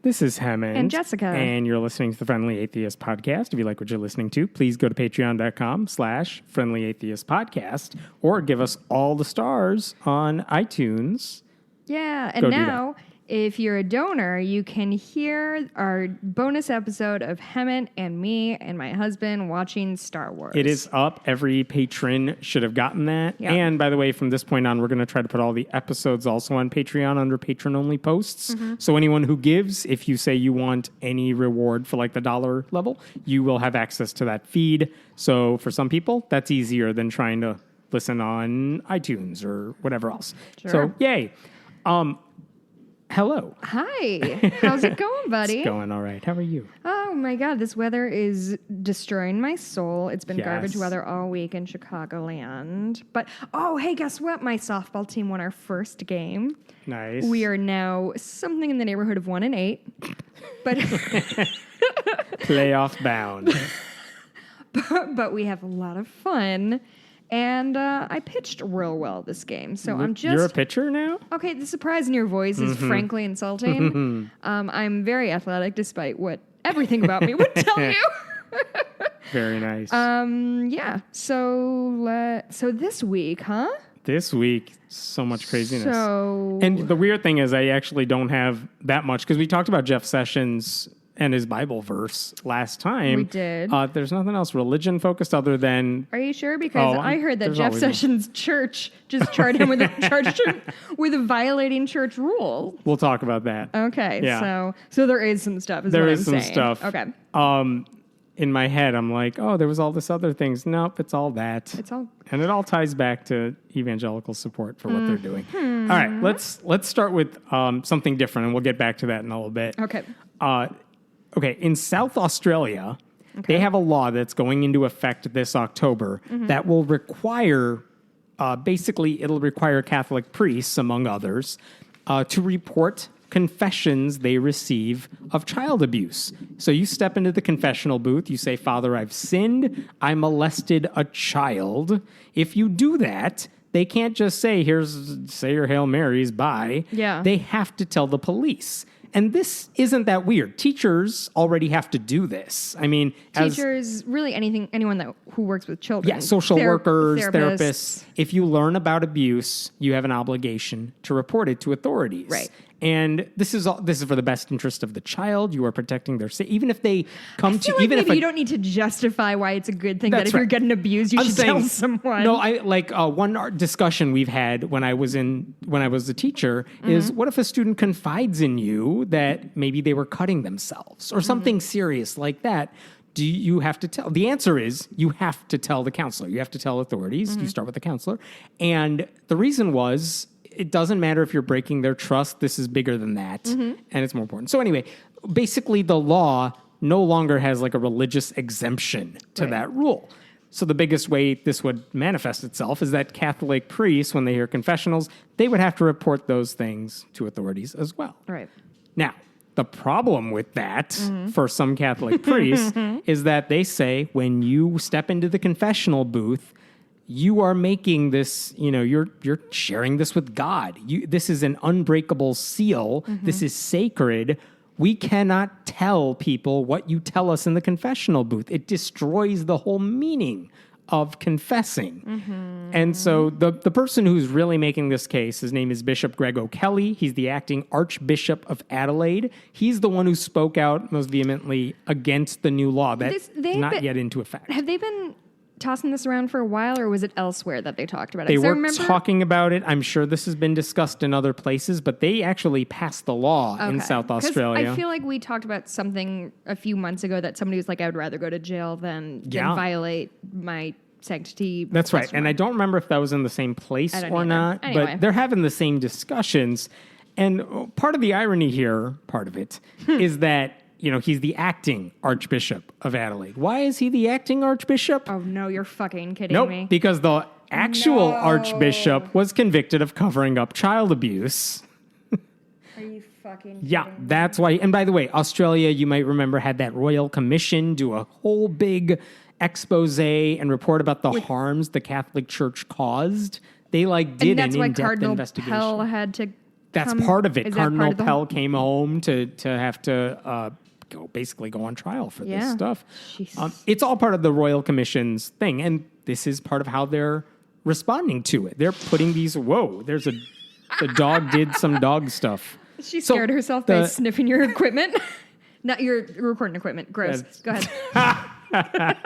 This is Hammond. And Jessica. And you're listening to the Friendly Atheist Podcast. If you like what you're listening to, please go to patreon.com/friendlyatheistpodcast or give us all the stars on iTunes. Yeah, and now, if you're a donor, you can hear our bonus episode of Hemmant and me and my husband watching Star Wars. It is up. Every patron should have gotten that. Yeah. And by the way, from this point on, we're going to try to put all the episodes also on Patreon under patron-only posts. Mm-hmm. So anyone who gives, if you say you want any reward for like the $1 level, you will have access to that feed. So for some people, that's easier than trying to listen on iTunes or whatever else. Sure. So yay. Hello. Hi. How's it going, buddy? It's going all right. How are you? Oh, my God. This weather is destroying my soul. It's been garbage weather all week in Chicagoland. But, oh, hey, guess what? My softball team won our first game. Nice. We are now something in the neighborhood of 1-8. But playoff bound. but we have a lot of fun. And I pitched real well this game, so I'm just... You're a pitcher now? Okay, the surprise in your voice is frankly insulting. I'm very athletic, despite what everything about me would tell you. Very nice. Yeah, so this week, huh? This week, so much craziness. So... And the weird thing is I actually don't have that much, because we talked about Jeff Sessions and his Bible verse last time. We did. There's nothing else religion focused other than... Are you sure? Because I heard that Jeff Sessions' church just charged him with violating church rules. We'll talk about that. Okay, yeah. So there is some stuff. There is some stuff. Okay. In my head, I'm like, oh, there was all this other things. Nope, it's all that. And it all ties back to evangelical support for what they're doing. All right, let's start with something different, and we'll get back to that in a little bit. Okay. Okay, in South Australia, they have a law that's going into effect this October that will require, it'll require Catholic priests, among others, to report confessions they receive of child abuse. So you step into the confessional booth, you say, Father, I've sinned, I molested a child. If you do that, they can't just say, say your Hail Marys, bye. Yeah. They have to tell the police. And this isn't that weird. Teachers already have to do this. I mean, teachers, really anyone who works with children. Yeah, social workers, therapists. If you learn about abuse, you have an obligation to report it to authorities. Right. And this is for the best interest of the child. You are protecting their safety. Even if they come to, even if you don't need to justify why it's a good thing that if you're getting abused, you should tell someone. No, one discussion we've had when I was a teacher is, what if a student confides in you that maybe they were cutting themselves or something serious like that? Do you have to tell? The answer is you have to tell the counselor. You have to tell authorities. You start with the counselor. And the reason was, it doesn't matter if you're breaking their trust. This is bigger than that. And it's more important. So anyway, basically the law no longer has like a religious exemption to that rule. So the biggest way this would manifest itself is that Catholic priests, when they hear confessionals, they would have to report those things to authorities as well. Right. Now, the problem with that for some Catholic priests is that they say when you step into the confessional booth, you are making this, you're sharing this with God. This is an unbreakable seal. This is sacred. We cannot tell people what you tell us in the confessional booth. It destroys the whole meaning of confessing. And so the person who's really making this case, his name is Bishop Greg O'Kelly. He's the acting Archbishop of Adelaide. He's the one who spoke out most vehemently against the new law that's not yet into effect. Have they been tossing this around for a while, or was it elsewhere that they talked about it? They were talking about it. I'm sure this has been discussed in other places, but they actually passed the law in South Australia. I feel like we talked about something a few months ago that somebody was like, I would rather go to jail than violate my sanctity. That's right. And I don't remember if that was in the same place or not, but they're having the same discussions. And part of the irony here, is that he's the acting Archbishop of Adelaide. Why is he the acting Archbishop? Oh, no, you're fucking kidding me. Because the actual Archbishop was convicted of covering up child abuse. Are you fucking kidding me? That's why. And by the way, Australia, you might remember, had that Royal Commission do a whole big expose and report about the harms the Catholic Church caused. They did an in-depth investigation. Pell had to That's part of it. Is that Cardinal part of the Pell came home to have to basically go on trial for this stuff. It's all part of the Royal Commission's thing, and this is part of how they're responding to it. They're putting these, the dog did some dog stuff. She scared herself by sniffing your equipment. Not your recording equipment. Gross. Go ahead.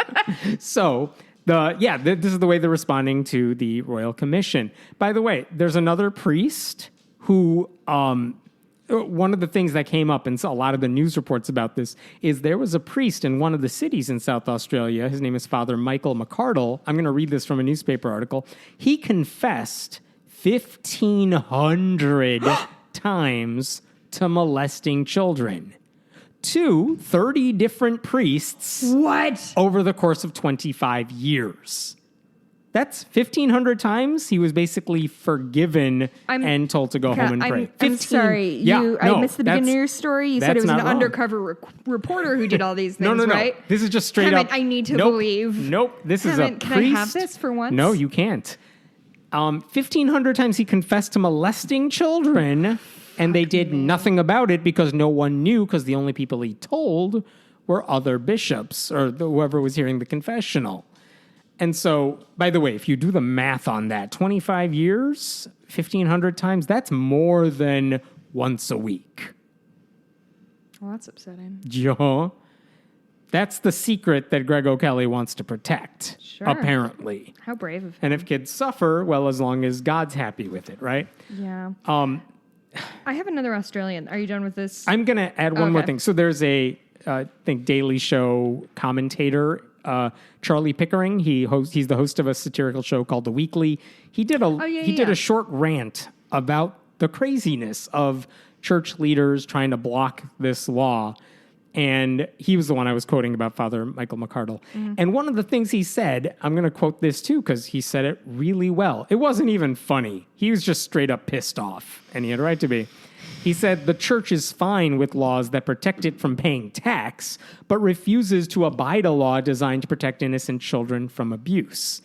So, this is the way they're responding to the Royal Commission. By the way, there's another priest who, one of the things that came up in a lot of the news reports about this is there was a priest in one of the cities in South Australia. His name is Father Michael McArdle. I'm going to read this from a newspaper article. He confessed 1,500 times to molesting children to 30 different priests. What? Over the course of 25 years. That's 1,500 times he was basically forgiven and told to go home and pray. I'm sorry. I missed the beginning of your story. You said it was an undercover reporter who did all these things, right? No. This is just straight up. I need to believe. Nope. This is a priest. Can I have this for once? No, you can't. 1,500 times he confessed to molesting children, and they did nothing about it because no one knew, because the only people he told were other bishops or whoever was hearing the confessional. And so, by the way, if you do the math on that, 25 years, 1,500 times, that's more than once a week. Well, that's upsetting. Yeah. That's the secret that Greg O'Kelly wants to protect, apparently. How brave of him. And if kids suffer, well, as long as God's happy with it, right? Yeah. I have another Australian. Are you done with this? I'm going to add one more thing. So there's a, I think, Daily Show commentator, Charlie Pickering. He's the host of a satirical show called The Weekly. He did a short rant about the craziness of church leaders trying to block this law. And he was the one I was quoting about Father Michael McArdle. Mm-hmm. And one of the things he said, I'm going to quote this too, because he said it really well. It wasn't even funny. He was just straight up pissed off. And he had a right to be. He said, the church is fine with laws that protect it from paying tax, but refuses to abide a law designed to protect innocent children from abuse.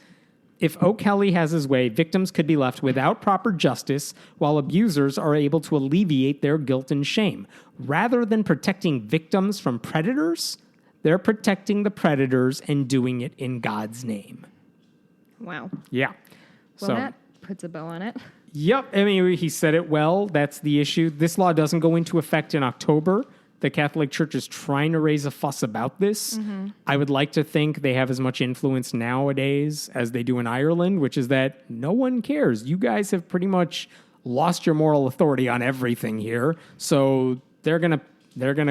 If O'Kelly has his way, victims could be left without proper justice, while abusers are able to alleviate their guilt and shame. Rather than protecting victims from predators, they're protecting the predators and doing it in God's name. Wow. Yeah. Well, that puts a bow on it. Yep. I mean, he said it well. That's the issue. This law doesn't go into effect in October. The Catholic Church is trying to raise a fuss about this. Mm-hmm. I would like to think they have as much influence nowadays as they do in Ireland, which is that no one cares. You guys have pretty much lost your moral authority on everything here. So they're gonna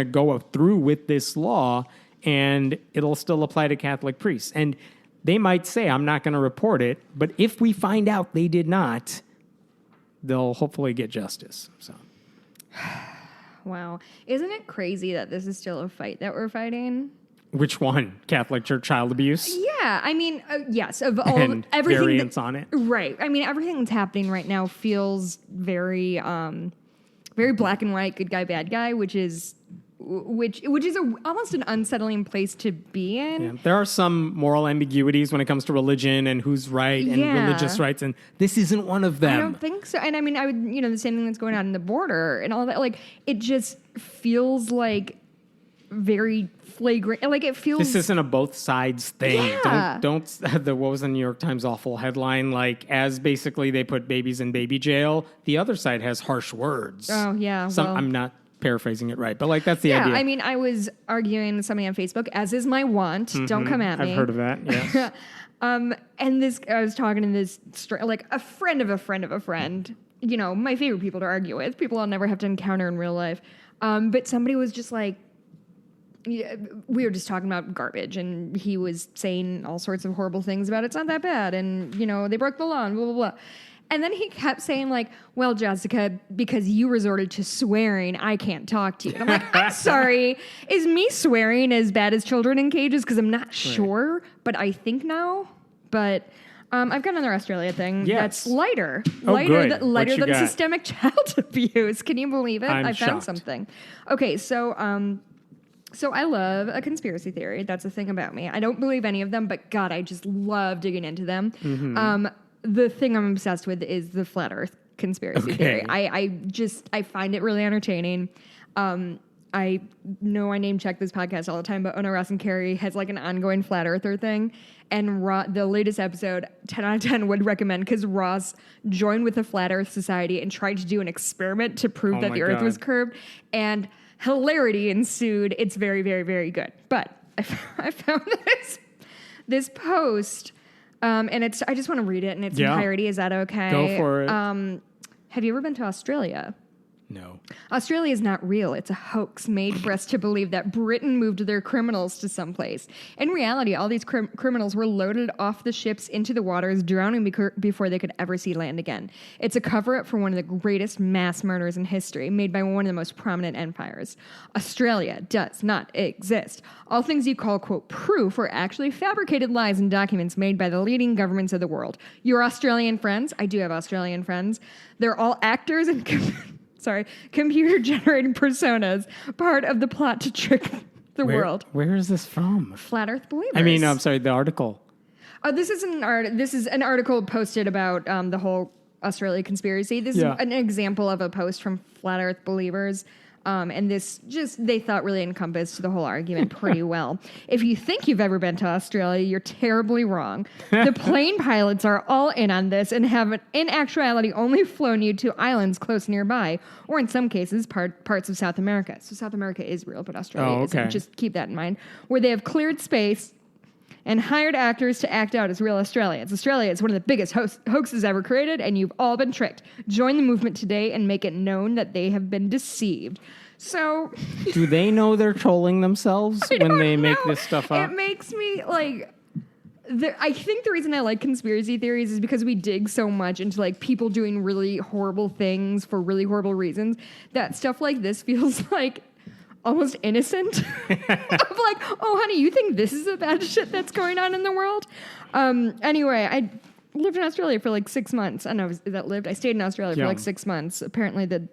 go through with this law, and it'll still apply to Catholic priests. And they might say, I'm not going to report it, but if we find out they did not, they'll hopefully get justice. So. Wow. Isn't it crazy that this is still a fight that we're fighting? Which one? Catholic Church child abuse? Yeah. I mean, yes. Of all and everything variants on it. Right. I mean, everything that's happening right now feels very, very black and white, good guy, bad guy, which is almost an unsettling place to be in. Yeah. There are some moral ambiguities when it comes to religion and who's right and religious rights, and this isn't one of them. I don't think so. And I mean, the same thing that's going on in the border and all that. Like, it just feels like very flagrant. Like, it feels. This isn't a both sides thing. Yeah. Don't. What was the New York Times awful headline? Like, as basically they put babies in baby jail, the other side has harsh words. Oh yeah. I'm not paraphrasing it right, but like that's the idea. Yeah, I mean, I was arguing with somebody on Facebook, as is my want. Mm-hmm. Don't come at me. I've heard of that. Yes. And I was talking to this like a friend of a friend of a friend. You know, my favorite people to argue with, people I'll never have to encounter in real life. But somebody was just like, we were just talking about garbage, and he was saying all sorts of horrible things about it's not that bad, and they broke the law and blah blah blah. And then he kept saying, like, well, Jessica, because you resorted to swearing, I can't talk to you. And I'm like, I'm sorry. Is me swearing as bad as children in cages? Because I'm not sure, but I think now. But I've got another Australia thing that's lighter. Lighter than systemic child abuse. Can you believe it? I found shocked. something. Okay, so I love a conspiracy theory. That's the thing about me. I don't believe any of them, but God, I just love digging into them. Mm-hmm. The thing I'm obsessed with is the flat Earth conspiracy theory. I find it really entertaining. I know I name check this podcast all the time, but Ona Ross and Carrie has like an ongoing flat earther thing. And the latest episode, 10 out of 10 would recommend, because Ross joined with the Flat Earth Society and tried to do an experiment to prove that the earth was curved. And hilarity ensued. It's very, very, very good. But I found this post, and I just want to read it in its entirety. Is that okay? Go for it. Have you ever been to Australia? No. Australia is not real. It's a hoax made for us to believe that Britain moved their criminals to someplace. In reality, all these criminals were loaded off the ships into the waters, drowning before they could ever see land again. It's a cover-up for one of the greatest mass murders in history, made by one of the most prominent empires. Australia does not exist. All things you call, quote, proof are actually fabricated lies and documents made by the leading governments of the world. Your Australian friends, I do have Australian friends, they're all actors and computer-generated personas, part of the plot to trick the world. Where is this from? Flat Earth Believers. I mean, I'm sorry, the article. This is an article posted about the whole Australia conspiracy. This is an example of a post from Flat Earth Believers. And they thought really encompassed the whole argument pretty well. If you think you've ever been to Australia, you're terribly wrong. The plane pilots are all in on this and have, in actuality, only flown you to islands close nearby, or in some cases, parts of South America. So South America is real, but Australia isn't. Just keep that in mind. Where they have cleared space and hired actors to act out as real Australians. Australia is one of the biggest hoaxes ever created, and you've all been tricked. Join the movement today and make it known that they have been deceived. So... Do they know they're trolling themselves when they make this stuff up? It makes me, like... I think the reason I like conspiracy theories is because we dig so much into, like, people doing really horrible things for really horrible reasons, that stuff like this feels like... almost innocent of like, oh, honey, you think this is the bad shit that's going on in the world? Anyway, I lived in Australia for like 6 months. I stayed in Australia for like 6 months. Apparently the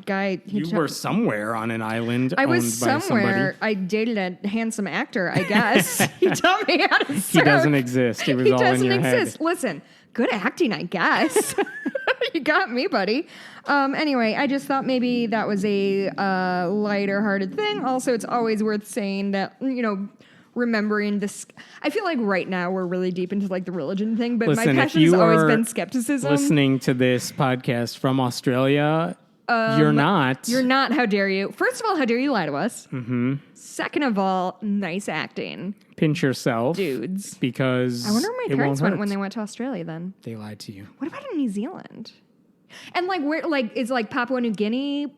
guy... You were somewhere on an island I owned was by somewhere. somebody. I dated a handsome actor, I guess. He taught me how to surf. He doesn't exist. He was all in your head. Listen, good acting, I guess. You got me, buddy. Anyway, I just thought maybe that was a lighter-hearted thing. Also, it's always worth saying that, remembering this. I feel like right now we're really deep into like the religion thing, but Listen, my passion has always been skepticism. Listening to this podcast from Australia, you're not. You're not. How dare you? First of all, how dare you lie to us? Mm-hmm. Second of all, nice acting. Pinch yourself. Dudes. Because I wonder where my parents went when they went to Australia then. They lied to you. What about in New Zealand? And like where, like, is like Papua New Guinea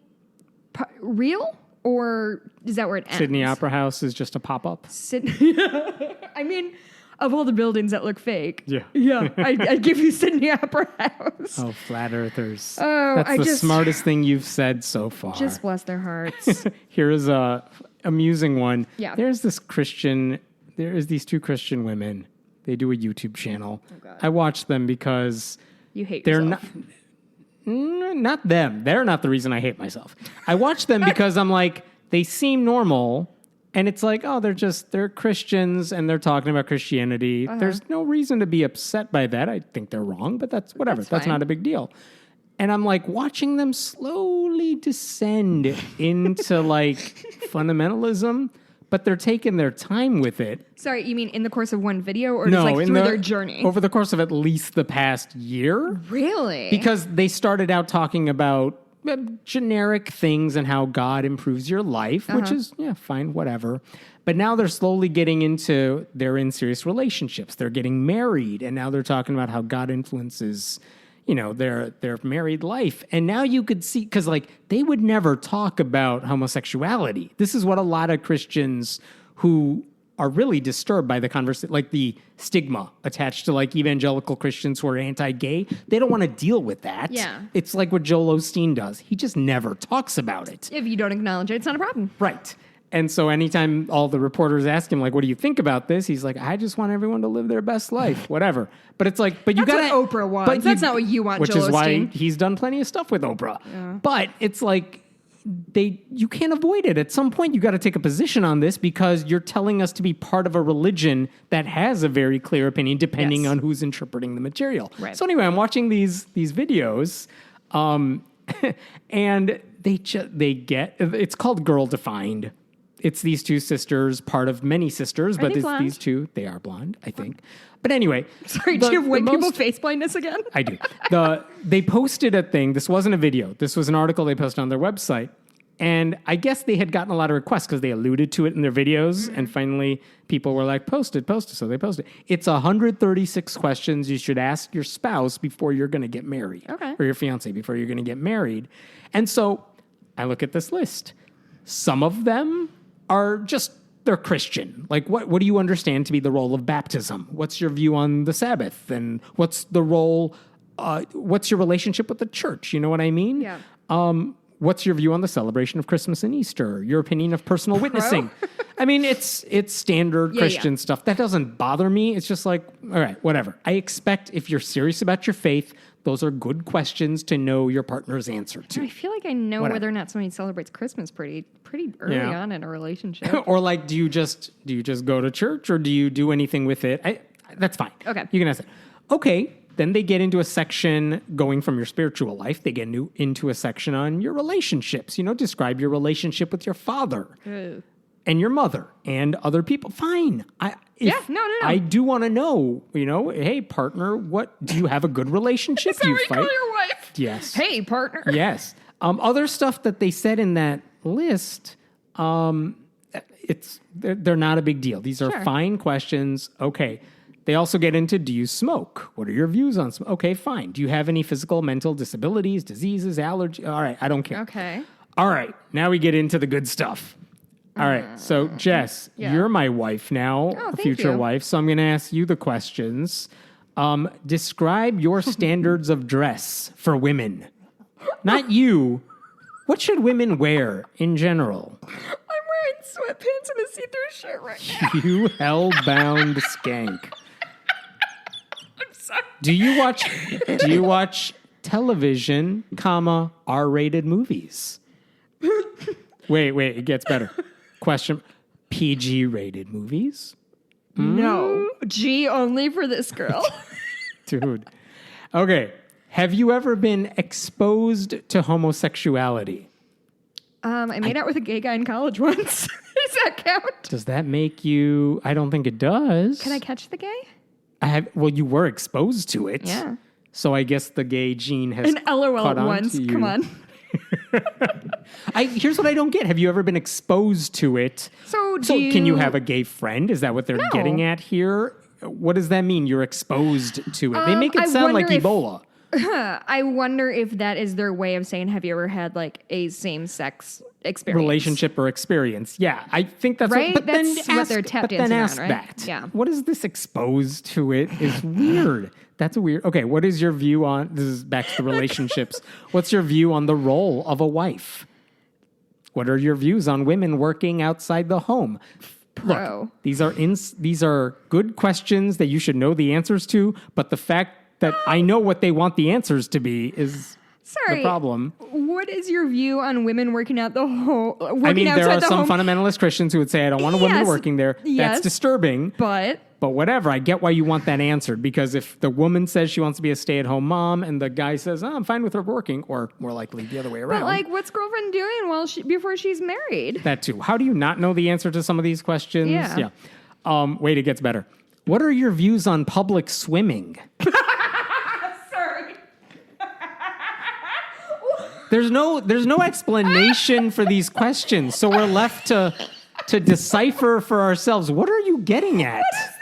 real? Or is that where it ends? Sydney Opera House is just a pop-up. I mean, of all the buildings that look fake. Yeah. I'd give you Sydney Opera House. Oh, flat earthers. Oh, That's the smartest thing you've said so far. Just bless their hearts. Here is a amusing one. Yeah. There is these two Christian women. They do a YouTube channel. Oh, God. I watch them because you hate they're yourself. not them. They're not the reason I hate myself. I watch them because I'm like, they seem normal. And it's like, oh, they're Christians and they're talking about Christianity. Uh-huh. There's no reason to be upset by that. I think they're wrong, but that's whatever. That's not a big deal. And I'm like watching them slowly descend into like fundamentalism, but they're taking their time with it. Sorry, you mean in the course of one video or just like through their journey? Over the course of at least the past year. Really? Because they started out talking about generic things and how God improves your life, which is, fine, whatever. But now they're slowly getting into, they're in serious relationships. They're getting married. And now they're talking about how God influences, their married life. And now you could see, because like they would never talk about homosexuality. This is what a lot of Christians who are really disturbed by the conversation, like the stigma attached to like evangelical Christians who are anti-gay. They don't want to deal with that. Yeah. It's like what Joel Osteen does. He just never talks about it. If you don't acknowledge it, it's not a problem. Right. And so anytime all the reporters ask him, like, what do you think about this? He's like, I just want everyone to live their best life, whatever. But it's like, but you got That's what Oprah wants. That's not what you want, which Joel is why Osteen. he's done plenty of stuff with Oprah. Yeah. But it's like, you can't avoid it. At some point, you got to take a position on this because you're telling us to be part of a religion that has a very clear opinion depending on who's interpreting the material. Right. So anyway, I'm watching these videos And they get, it's called Girl Defined. It's these two sisters, part of many sisters, but it's blonde? these two. They are blonde, I think. But anyway. Sorry, do you have white people face blindness again? I do. They posted a thing. This wasn't a video. This was an article they posted on their website. And I guess they had gotten a lot of requests because they alluded to it in their videos. And finally, people were like, post it. So they posted. It's 136 questions you should ask your spouse before you're going to get married. Okay. Or your fiance before you're going to get married. And so I look at this list. Some of them are just, they're Christian. Like, what do you understand to be the role of baptism? What's your view on the Sabbath? And what's the role, what's your relationship with the church? You know what I mean? Yeah. What's your view on the celebration of Christmas and Easter? Your opinion of personal witnessing? I mean, it's standard Christian stuff. That doesn't bother me. It's just like, all right, whatever. I expect if you're serious about your faith, those are good questions to know your partner's answer to. I feel like I know whether or not somebody celebrates Christmas pretty early on in a relationship. Or like, do you just go to church or do you do anything with it? That's fine. Okay. You can ask that. Okay. Then they get into a section going from your spiritual life. They get into a section on your relationships. Describe your relationship with your father and your mother and other people. Fine. No. I do want to know, hey, partner, what do you have a good relationship? Is that what you call your wife? Yes. Hey, partner. Yes. Other stuff that they said in that list, they're not a big deal. These are fine questions. Okay. They also get into, do you smoke? What are your views on smoke? Okay, fine. Do you have any physical, mental disabilities, diseases, allergies? All right, I don't care. Okay. All right, now we get into the good stuff. All right, so Jess, you're my wife now, future wife, so I'm going to ask you the questions. Describe your standards of dress for women. Not you. What should women wear in general? I'm wearing sweatpants and a see-through shirt right now. You hell-bound skank. Sorry. Do you watch television, R-rated movies? Wait, it gets better. Question, PG-rated movies? No. G only for this girl. Dude. Okay. Have you ever been exposed to homosexuality? I made out with a gay guy in college once. Does that count? Does that make you... I don't think it does. Can I catch the gay? Well, you were exposed to it. Yeah. So I guess the gay gene has an LOL caught on once. to you. Come on. Here's what I don't get. Have you ever been exposed to it? So can you have a gay friend? Is that what they're No. getting at here? What does that mean? You're exposed to it. They make it sound like Ebola. I wonder if that is their way of saying, have you ever had like a same-sex experience? Relationship or experience. Yeah, I think that's right? what, but that's then what ask, they're tap but dancing then ask on, right? that. Yeah. What is this exposed to it is weird. That's weird. Okay, what is your view on, this is back to the relationships. What's your view on the role of a wife? What are your views on women working outside the home? Look, these are good questions that you should know the answers to, but the fact that I know what they want the answers to be is the problem. What is your view on women working out the home? I mean, there are some fundamentalist Christians who would say, I don't want a woman working there. Yes, that's disturbing. But whatever, I get why you want that answered, because if the woman says she wants to be a stay-at-home mom and the guy says, I'm fine with her working, or more likely the other way around. But like, what's girlfriend doing before she's married? That too. How do you not know the answer to some of these questions? Yeah. Wait, it gets better. What are your views on public swimming? Sorry. There's no explanation for these questions, so we're left to decipher for ourselves. What are you getting at? What does that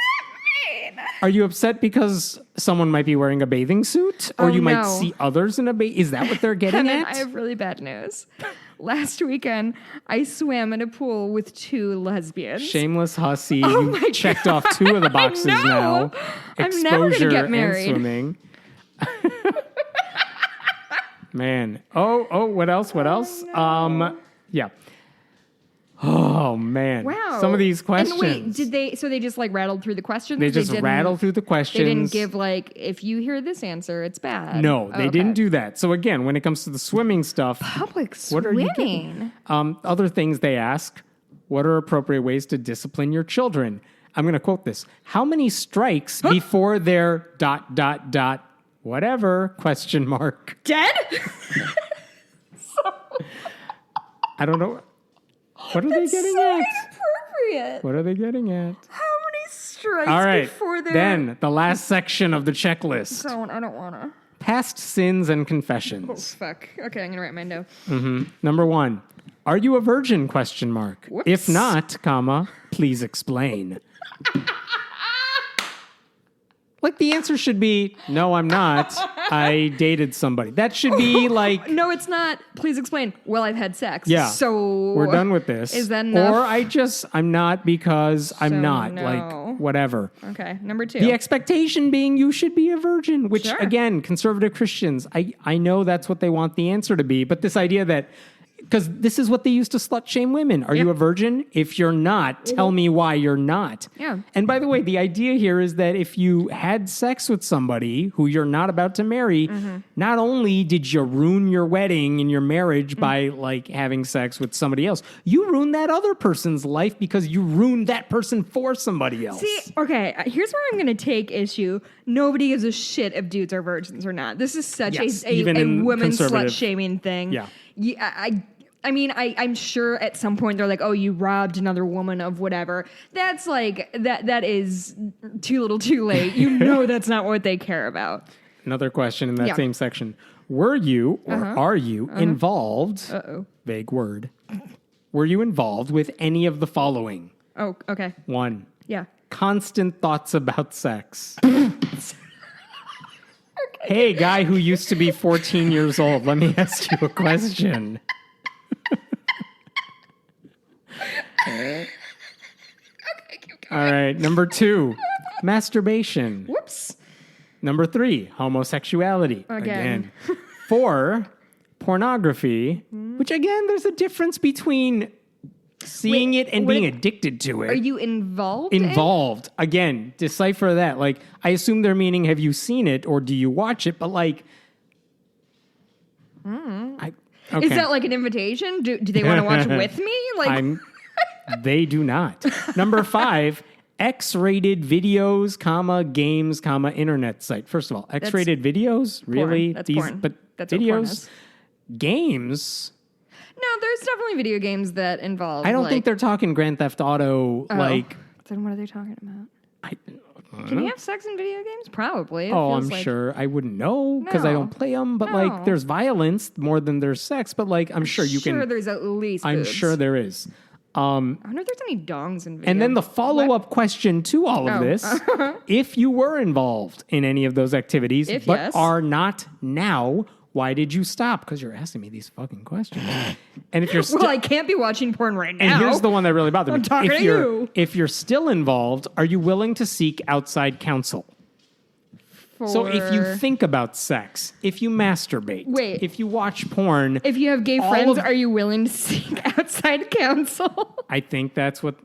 mean? Are you upset because someone might be wearing a bathing suit, or you might see others in a bathing? Is that what they're getting at? I have really bad news. Last weekend, I swam in a pool with 2 lesbians. Shameless hussy. You checked off 2 of the boxes now. I'm never going to get married. And swimming. Man. Oh, what else? Yeah. Oh, man. Wow. Some of these questions. And wait, they just like rattled through the questions? They just rattled through the questions. They didn't give like, if you hear this answer, it's bad. No, they didn't do that. So again, when it comes to the swimming stuff. Public what swimming. Are you getting? Other things they ask, what are appropriate ways to discipline your children? I'm going to quote this. How many strikes before their ... whatever, question mark. Dead? I don't know. What are they getting so at? inappropriate. What are they getting at? How many strikes All right. before they're... Then, the last section of the checklist. I don't want to. Past sins and Oh, confessions. fuck. Okay, I'm going to write mine down. Number 1. Are you a virgin? Question mark. Whoops. If not, comma, please explain. Like the answer should be, no, I'm not. I dated somebody. That should be like, No, it's not. Please explain. Well, I've had sex. yeah, So... we're done with this. Is that enough? Or I'm not because I'm So not. no. Like, whatever. Okay, number 2. The expectation being you should be a virgin, which, Sure. again, conservative Christians, I know that's what they want the answer to be, but this idea that, because this is what they used to slut shame women. Are you a virgin? If you're not, tell me why you're not. Yeah. And by the way, the idea here is that if you had sex with somebody who you're not about to marry, not only did you ruin your wedding and your marriage by like having sex with somebody else, you ruined that other person's life because you ruined that person for somebody else. See, okay, here's where I'm going to take issue. Nobody gives a shit if dudes are virgins or not. This is such Yes, a even in women conservative- slut-shaming thing. Yeah. I mean, I'm sure at some point they're like, oh, you robbed another woman of whatever. That's like, that is too little too late. You know that's not what they care about. Another question in that Yeah. same section. Were you or are you involved, vague word, were you involved with any of the following? Oh, okay. 1, Yeah. constant thoughts about sex. Hey, guy who used to be 14 years old, let me ask you a question. All right, number 2, masturbation. Whoops. Number 3, homosexuality. Again. 4, pornography, which again, there's a difference between seeing Wait, it and what being if- addicted to it. Are you involved? Involved. Again, decipher that. Like, I assume they're meaning, have you seen it or do you watch it? But like, okay. Is that like an invitation? Do they want to watch with me? Like, They do not. Number 5, X-rated videos, comma, games, comma, internet site. First of all, X-rated videos? Really? That's porn. But That's what porn videos? is. Games? No, there's definitely video games that involve. I don't like, think they're talking Grand Theft Auto, like... Then what are they talking about? I Can you have sex in video games? Probably. It Oh, feels I'm like- sure. I wouldn't know because I No. don't play them. But No. like, there's violence more than there's sex. But like, I'm sure you Sure, can. there's at least. I'm boobs. sure there is. I wonder if there's any dongs in video. And then the follow-up question to all of Oh. this: if you were involved in any of those activities, If but yes. are not now, why did you stop? Because you're asking me these fucking questions. And if you're still, Well, I can't be watching porn right now. and here's the one that really bothered me: I'm talking if to you're you. if you're still involved, are you willing to seek outside counsel? So if you For- think about sex, if you masturbate, Wait. if you watch porn, if you have gay all friends, of- are you willing to seek outside counsel? I think that's what.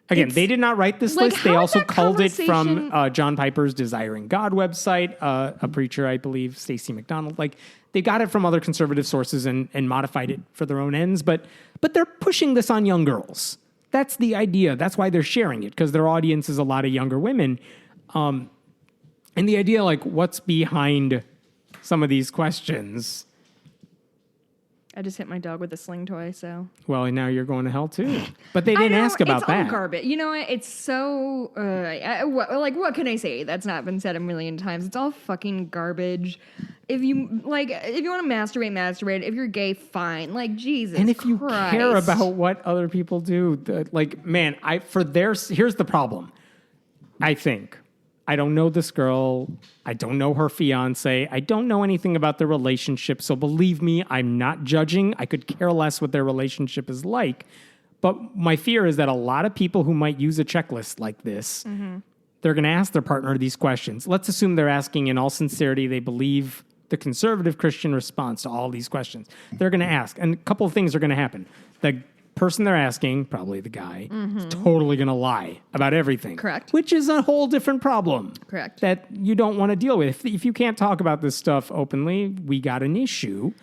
Again, they did not write this like, list. They how is also that culled it from conversation- John Piper's Desiring God website, a preacher, I believe, Stacey McDonald. Like, they got it from other conservative sources and modified it for their own ends, but they're pushing this on young girls. That's the idea. That's why they're sharing it, because their audience is a lot of younger women. And the idea, like, what's behind some of these questions? I just hit my dog with a sling toy, so. Well, now you're going to hell too. But they I didn't know, ask about it's that. all garbage. You know what? It's so what can I say? That's not been said a million times. It's all fucking garbage. If you want to masturbate. If you're gay, fine. Like Jesus. And if you Christ. care about what other people do, here's the problem. I think I don't know this girl. I don't know her fiance. I don't know anything about their relationship. So believe me, I'm not judging. I could care less what their relationship is like. But my fear is that a lot of people who might use a checklist like this, they're going to ask their partner these questions. Let's assume they're asking in all sincerity, they believe the conservative Christian response to all these questions. They're going to ask, and a couple of things are going to happen. The person they're asking, probably the guy, is totally going to lie about everything. Correct. Which is a whole different problem. Correct. That you don't want to deal with. If you can't talk about this stuff openly, we got an issue.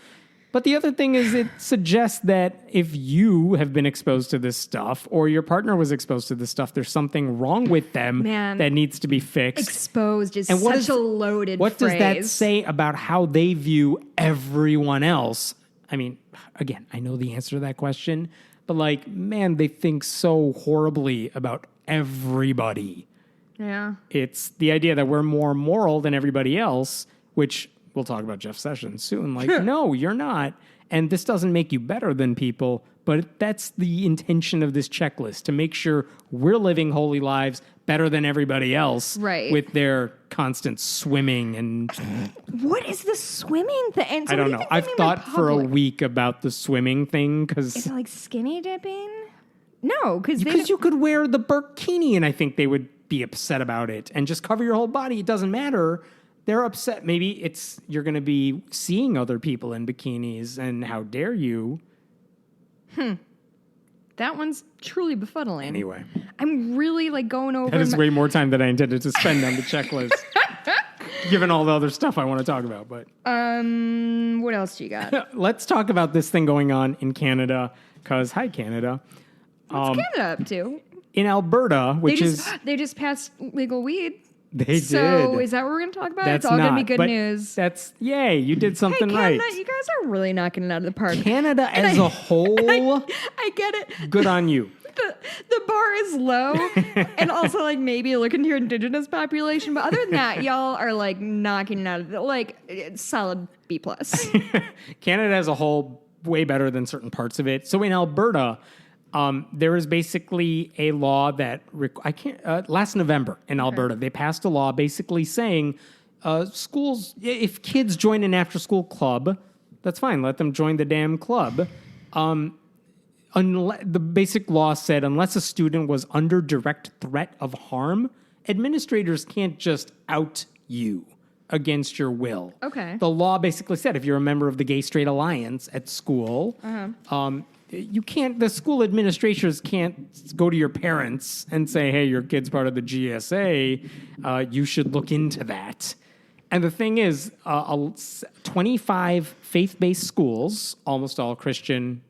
But the other thing is it suggests that if you have been exposed to this stuff or your partner was exposed to this stuff, there's something wrong with them that needs to be fixed. Exposed is such a loaded phrase. What does that say about how they view everyone else? I mean, again, I know the answer to that question, but like, man, they think so horribly about everybody. Yeah. It's the idea that we're more moral than everybody else, which we'll talk about Jeff Sessions soon. Like, no, you're not. And this doesn't make you better than people, but that's the intention of this checklist, to make sure we're living holy lives better than everybody else, right, with their constant swimming and... What is the swimming thing? So I don't know. I've thought for a week about the swimming thing because... Is it like skinny dipping? No, because you could wear the burkini and I think they would be upset about it and just cover your whole body. It doesn't matter. They're upset. Maybe you're going to be seeing other people in bikinis and how dare you. That one's truly befuddling. Anyway. I'm really like going over... That is way more time than I intended to spend on the checklist. Given all the other stuff I want to talk about, but... What else do you got? Let's talk about this thing going on in Canada, because, hi, Canada. What's Canada up to? In Alberta, They just passed legal weed. They did. So is that what we're going to talk about? It's all going to be good news. Yay, you did something Canada, right. You guys are really knocking it out of the park. Canada as a whole. I get it. Good on you. The bar is low, and also like maybe look into your indigenous population. But other than that, y'all are like knocking it out of solid B+. Canada as a whole, way better than certain parts of it. So in Alberta, there is basically a law that last November in Alberta, they passed a law basically saying schools, if kids join an after-school club, that's fine. Let them join the damn club. The basic law said unless a student was under direct threat of harm, administrators can't just out you against your will. Okay. The law basically said if you're a member of the Gay Straight Alliance at school, you can't. The school administrators can't go to your parents and say, "Hey, your kid's part of the GSA. You should look into that." And the thing is, 25 faith-based schools, almost all Christian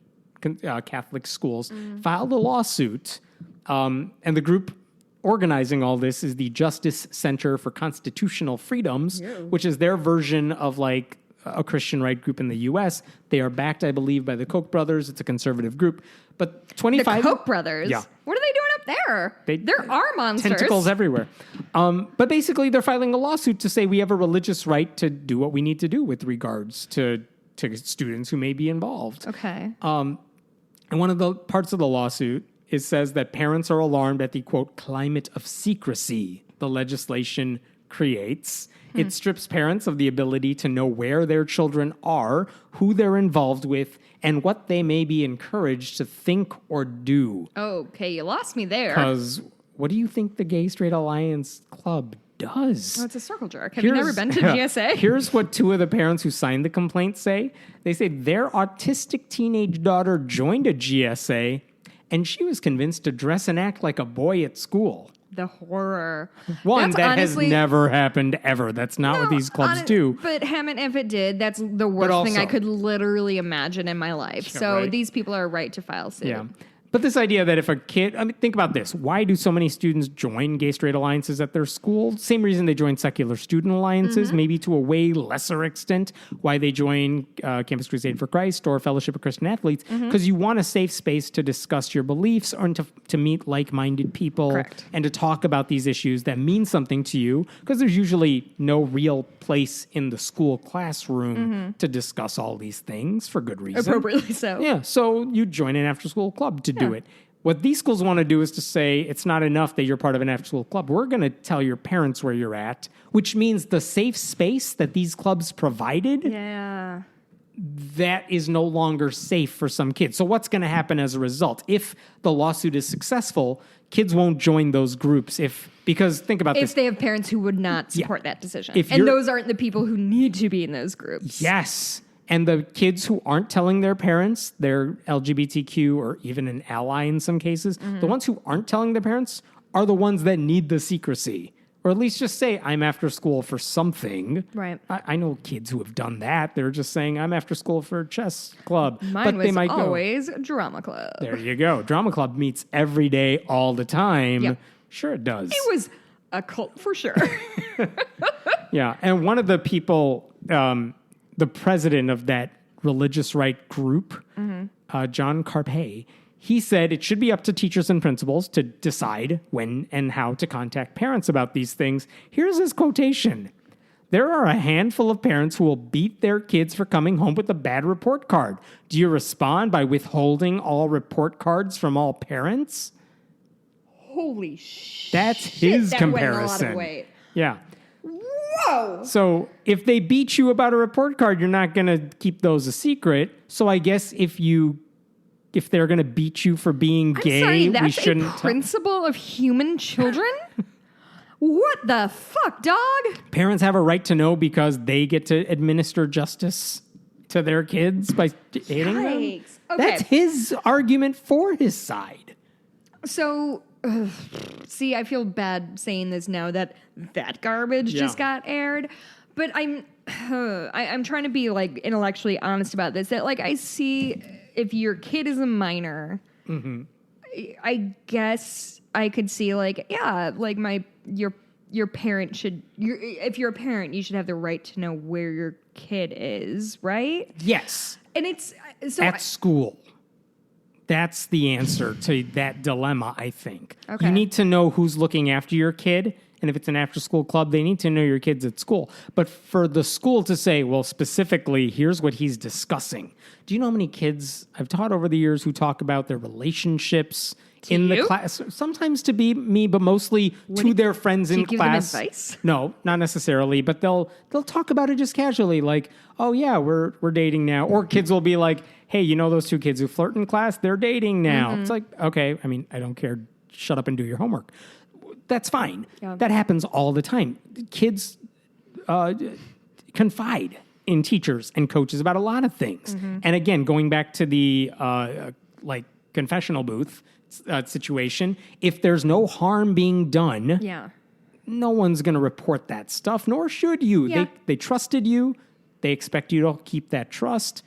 Catholic schools, filed a lawsuit, and the group organizing all this is the Justice Center for Constitutional Freedoms, which is their version of like a Christian right group in the U.S. They are backed, I believe, by the Koch brothers. It's a conservative group. But 25... The Koch brothers? Yeah. What are they doing up there? There are monsters. Tentacles everywhere. But basically, they're filing a lawsuit to say we have a religious right to do what we need to do with regards to students who may be involved. Okay. And one of the parts of the lawsuit says that parents are alarmed at the, quote, climate of secrecy the legislation creates. It strips parents of the ability to know where their children are, who they're involved with, and what they may be encouraged to think or do. Okay, you lost me there. Because what do you think the Gay Straight Alliance Club does? Oh, it's a circle jerk. Have you never been to GSA? Here's what two of the parents who signed the complaint say. They say their autistic teenage daughter joined a GSA, and she was convinced to dress and act like a boy at school. The horror. That honestly, has never happened ever. That's not what these clubs do. But Hammond, if it did, that's the worst thing I could literally imagine in my life. So these people are right to file suit. Yeah. But this idea that if a kid, think about this. Why do so many students join gay straight alliances at their school? Same reason they join secular student alliances, maybe to a way lesser extent. Why they join Campus Crusade for Christ or Fellowship of Christian Athletes. Because you want a safe space to discuss your beliefs or to meet like-minded people and to talk about these issues that mean something to you. Because there's usually no real place in the school classroom to discuss all these things for good reason. Appropriately so. Yeah, so you join an after-school club to do it. What these schools want to do is to say it's not enough that you're part of an after-school club. We're going to tell your parents where you're at, which means the safe space that these clubs provided, that is no longer safe for some kids. So what's going to happen as a result? If the lawsuit is successful, kids won't join those groups because think about this. If they have parents who would not support that decision. And those aren't the people who need to be in those groups. Yes. And the kids who aren't telling their parents they're LGBTQ or even an ally in some cases, the ones who aren't telling their parents are the ones that need the secrecy, Or at least just say, I'm after school for something. Right. I know kids who have done that. They're just saying, I'm after school for a chess club. Mine but was they might always drama club. There you go. Drama club meets every day, all the time. Yep. Sure it does. It was a cult for sure. Yeah. And one of the people, the president of that religious right group, John Carpay, he said it should be up to teachers and principals to decide when and how to contact parents about these things. Here's his quotation. There are a handful of parents who will beat their kids for coming home with a bad report card. Do you respond by withholding all report cards from all parents? Holy shit. That's his that comparison. Went a lot of weight. Yeah. Whoa. So if they beat you about a report card, you're not going to keep those a secret. So I guess if they're going to beat you for being gay, sorry, that's we shouldn't. a principle of human children? What the fuck, dog? Parents have a right to know because they get to administer justice to their kids by dating them. Okay. That's his argument for his side. So, see, I feel bad saying this now that garbage just got aired, but I'm trying to be like intellectually honest about this. That like I see if your kid is a minor, I guess I could see like like your parent should. If you're a parent, you should have the right to know where your kid is, right? Yes, and it's so at school. That's the answer to that dilemma, I think. Okay. You need to know who's looking after your kid. And if it's an after-school club, they need to know your kids at school. But for the school to say, well, specifically, here's what he's discussing. Do you know how many kids I've taught over the years who talk about their relationships in the class? Sometimes to be me, but mostly to their friends in class. Give them advice? No, not necessarily. But they'll talk about it just casually, like, oh yeah, we're dating now. Or kids will be like, hey, you know those two kids who flirt in class? They're dating now. It's like, okay, I mean, I don't care. Shut up and do your homework. That's fine. Yeah. That happens all the time. Kids confide in teachers and coaches about a lot of things. And again, going back to the like confessional booth situation, if there's no harm being done, no one's going to report that stuff, nor should you. Yeah. They trusted you. They expect you to keep that trust.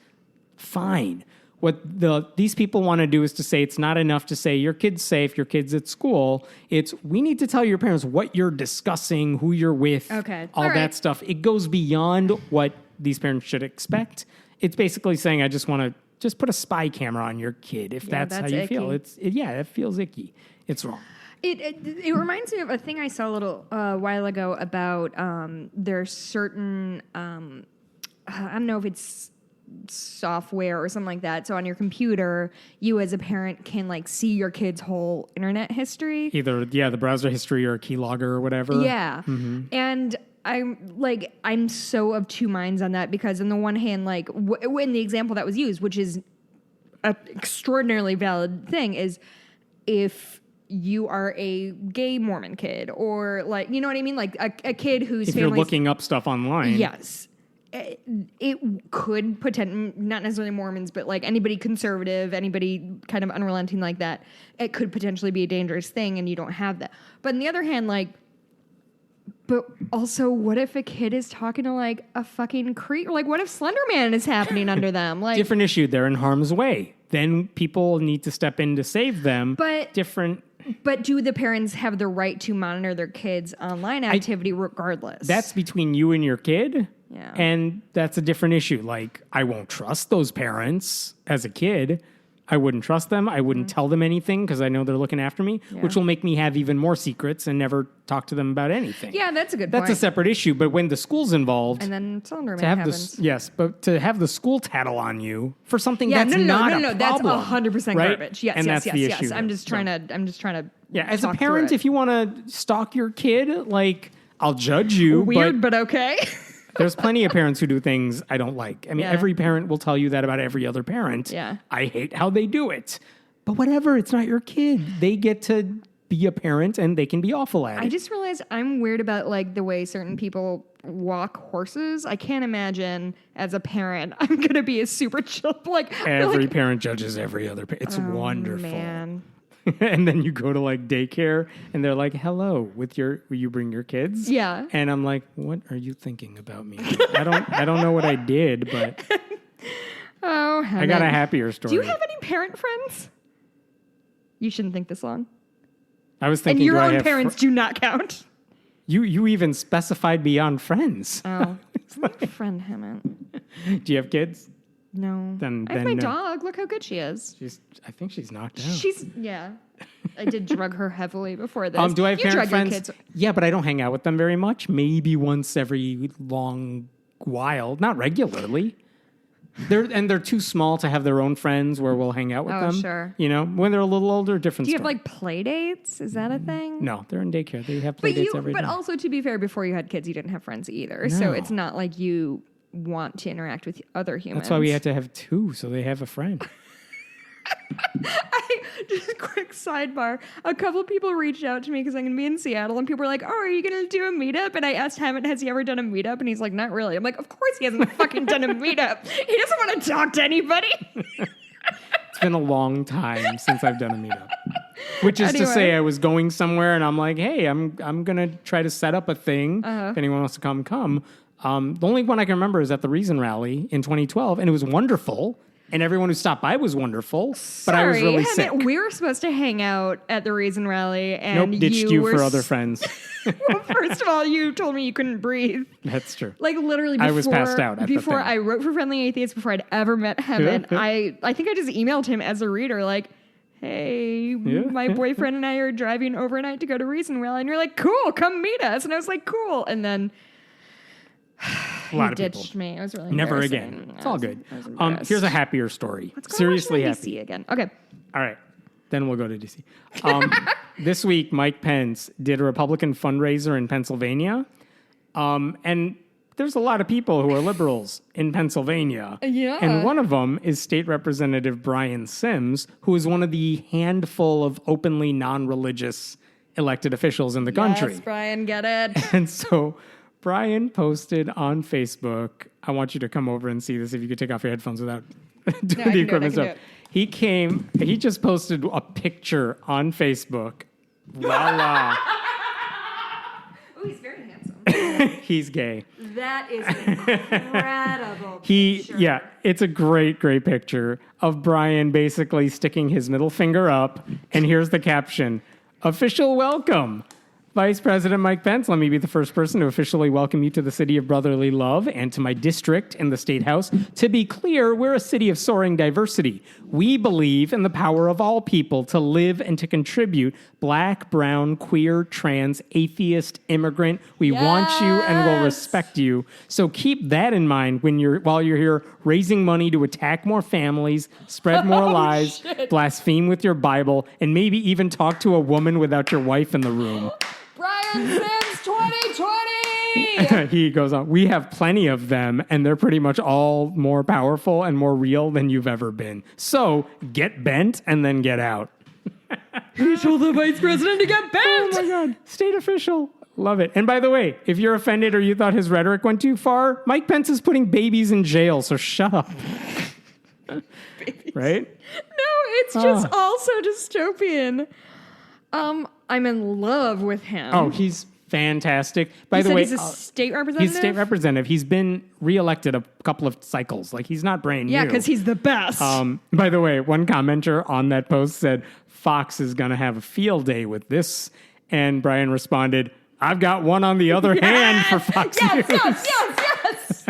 Fine. What these people want to do is to say it's not enough to say your kid's safe, your kid's at school. It's we need to tell your parents what you're discussing, who you're with, all that stuff. It goes beyond what these parents should expect. It's basically saying I just want to just put a spy camera on your kid if that's how you icky. feel. It feels icky. It's wrong. It reminds me of a thing I saw a little while ago about there's certain I don't know if it's software or something like that. So on your computer, you as a parent can like see your kid's whole internet history. Either the browser history or a keylogger or whatever. Yeah. And I'm so of two minds on that because on the one hand, like when the example that was used, which is an extraordinarily valid thing, is if you are a gay Mormon kid or like, you know what I mean? Like a kid whose if you're looking up stuff online. Yes. It could not necessarily Mormons, but like anybody conservative, anybody kind of unrelenting like that, it could potentially be a dangerous thing and you don't have that. But on the other hand, like, but also what if a kid is talking to like a fucking creep? Like what if Slender Man is happening under them? Like different issue. They're in harm's way. Then people need to step in to save them. But different. But do the parents have the right to monitor their kids' online activity regardless? That's between you and your kid. Yeah. And that's a different issue. Like, I won't trust those parents as a kid. I wouldn't trust them. I wouldn't tell them anything because I know they're looking after me, which will make me have even more secrets and never talk to them about anything. Yeah, that's a good point. That's a separate issue. But when the school's involved... And then Cylinder Man happens. Yes, but to have the school tattle on you for something that's not a problem. That's 100% right? garbage. Yes, and yes, that's the yes. issue I'm just trying to... Yeah, as a parent, if you want to stalk your kid, like, I'll judge you. Weird, but okay. There's plenty of parents who do things I don't like. I mean, every parent will tell you that about every other parent. Yeah. I hate how they do it. But whatever, it's not your kid. They get to be a parent and they can be awful at it. I just realized I'm weird about like the way certain people walk horses. I can't imagine as a parent I'm going to be a super chill. Like every parent judges every other parent. It's wonderful. Man. And then you go to like daycare and they're like, hello, will you bring your kids? Yeah. And I'm like, what are you thinking about me? I don't know what I did, but Oh, I got a happier story. Do you have any parent friends? You shouldn't think this long. I was thinking, and your own parents do not count. You even specified beyond friends. Oh, it's not a friend, Hammond. Do you have kids? No. Then I have my no. dog. Look how good she is. I think she's knocked out. Yeah. I did drug her heavily before this. Do I have you parent drug your friends? kids. Yeah, but I don't hang out with them very much. Maybe once every long while, not regularly. They're too small to have their own friends where we'll hang out with them. Sure. You know, when they're a little older, different Do you story. have like play dates? Is that a thing? No, they're in daycare. They have play dates every day. But also, to be fair, before you had kids, you didn't have friends either. So No. it's not like you want to interact with other humans. That's why we had to have two, so they have a friend. Just a quick sidebar. A couple people reached out to me because I'm going to be in Seattle, and people were like, "Oh, are you going to do a meetup?" And I asked him, "Has he ever done a meetup?" And he's like, "Not really." I'm like, "Of course he hasn't fucking done a meetup. He doesn't want to talk to anybody." It's been a long time since I've done a meetup. Which is to Anyway. say, I was going somewhere, and I'm like, "Hey, I'm gonna try to set up a thing. If anyone wants to come." The only one I can remember is at the Reason Rally in 2012, and it was wonderful. And everyone who stopped by was wonderful, but I was really sick. We were supposed to hang out at the Reason Rally, and Nope, ditched you for other s- friends. Well, first of all, you told me you couldn't breathe. That's true. Like literally, before, I was passed out at the before thing. I wrote for Friendly Atheist, before I'd ever met Heaven. I think I just emailed him as a reader, like, "Hey, my boyfriend and I are driving overnight to go to Reason Rally," and you're like, "Cool, come meet us." And I was like, "Cool," and then A lot he of people. ditched me. I was really Never embarrassing. again. It's all good. I was embarrassed. Here's a happier story. Let's go Seriously watch happy. DC again. Okay. All right. Then we'll go to DC. This week, Mike Pence did a Republican fundraiser in Pennsylvania. And there's a lot of people who are liberals in Pennsylvania. Yeah. And one of them is State Representative Brian Sims, who is one of the handful of openly non-religious elected officials in the country. Yes, Brian, get it. And so Brian posted on Facebook, I want you to come over and see this if you could take off your headphones without doing the equipment stuff. He just posted a picture on Facebook. Voila. Oh, he's very handsome. He's gay. That is incredible. Yeah, it's a great picture of Brian basically sticking his middle finger up. And here's the caption: "Official welcome. Vice President Mike Pence, let me be the first person to officially welcome you to the city of brotherly love and to my district in the State House. To be clear, we're a city of soaring diversity. We believe in the power of all people to live and to contribute. Black, brown, queer, trans, atheist, immigrant. We want you and will respect you. So keep that in mind while you're here raising money to attack more families, spread more lies, blaspheme with your Bible, and maybe even talk to a woman without your wife in the room." Brian Sims 2020! He goes on, "We have plenty of them, and they're pretty much all more powerful and more real than you've ever been. So get bent and then get out." He told the vice president to get bent! Oh my God. State official. Love it. And by the way, if you're offended or you thought his rhetoric went too far, Mike Pence is putting babies in jail, so shut up. Right? No, it's just also dystopian. I'm in love with him. Oh, he's fantastic. By You the said way, he's a state representative? he's state representative. He's been reelected a couple of cycles. Like, he's not brand new. Yeah, because he's the best. By the way, one commenter on that post said, "Fox is going to have a field day with this." And Brian responded, "I've got one on the other hand for Fox News." Yes.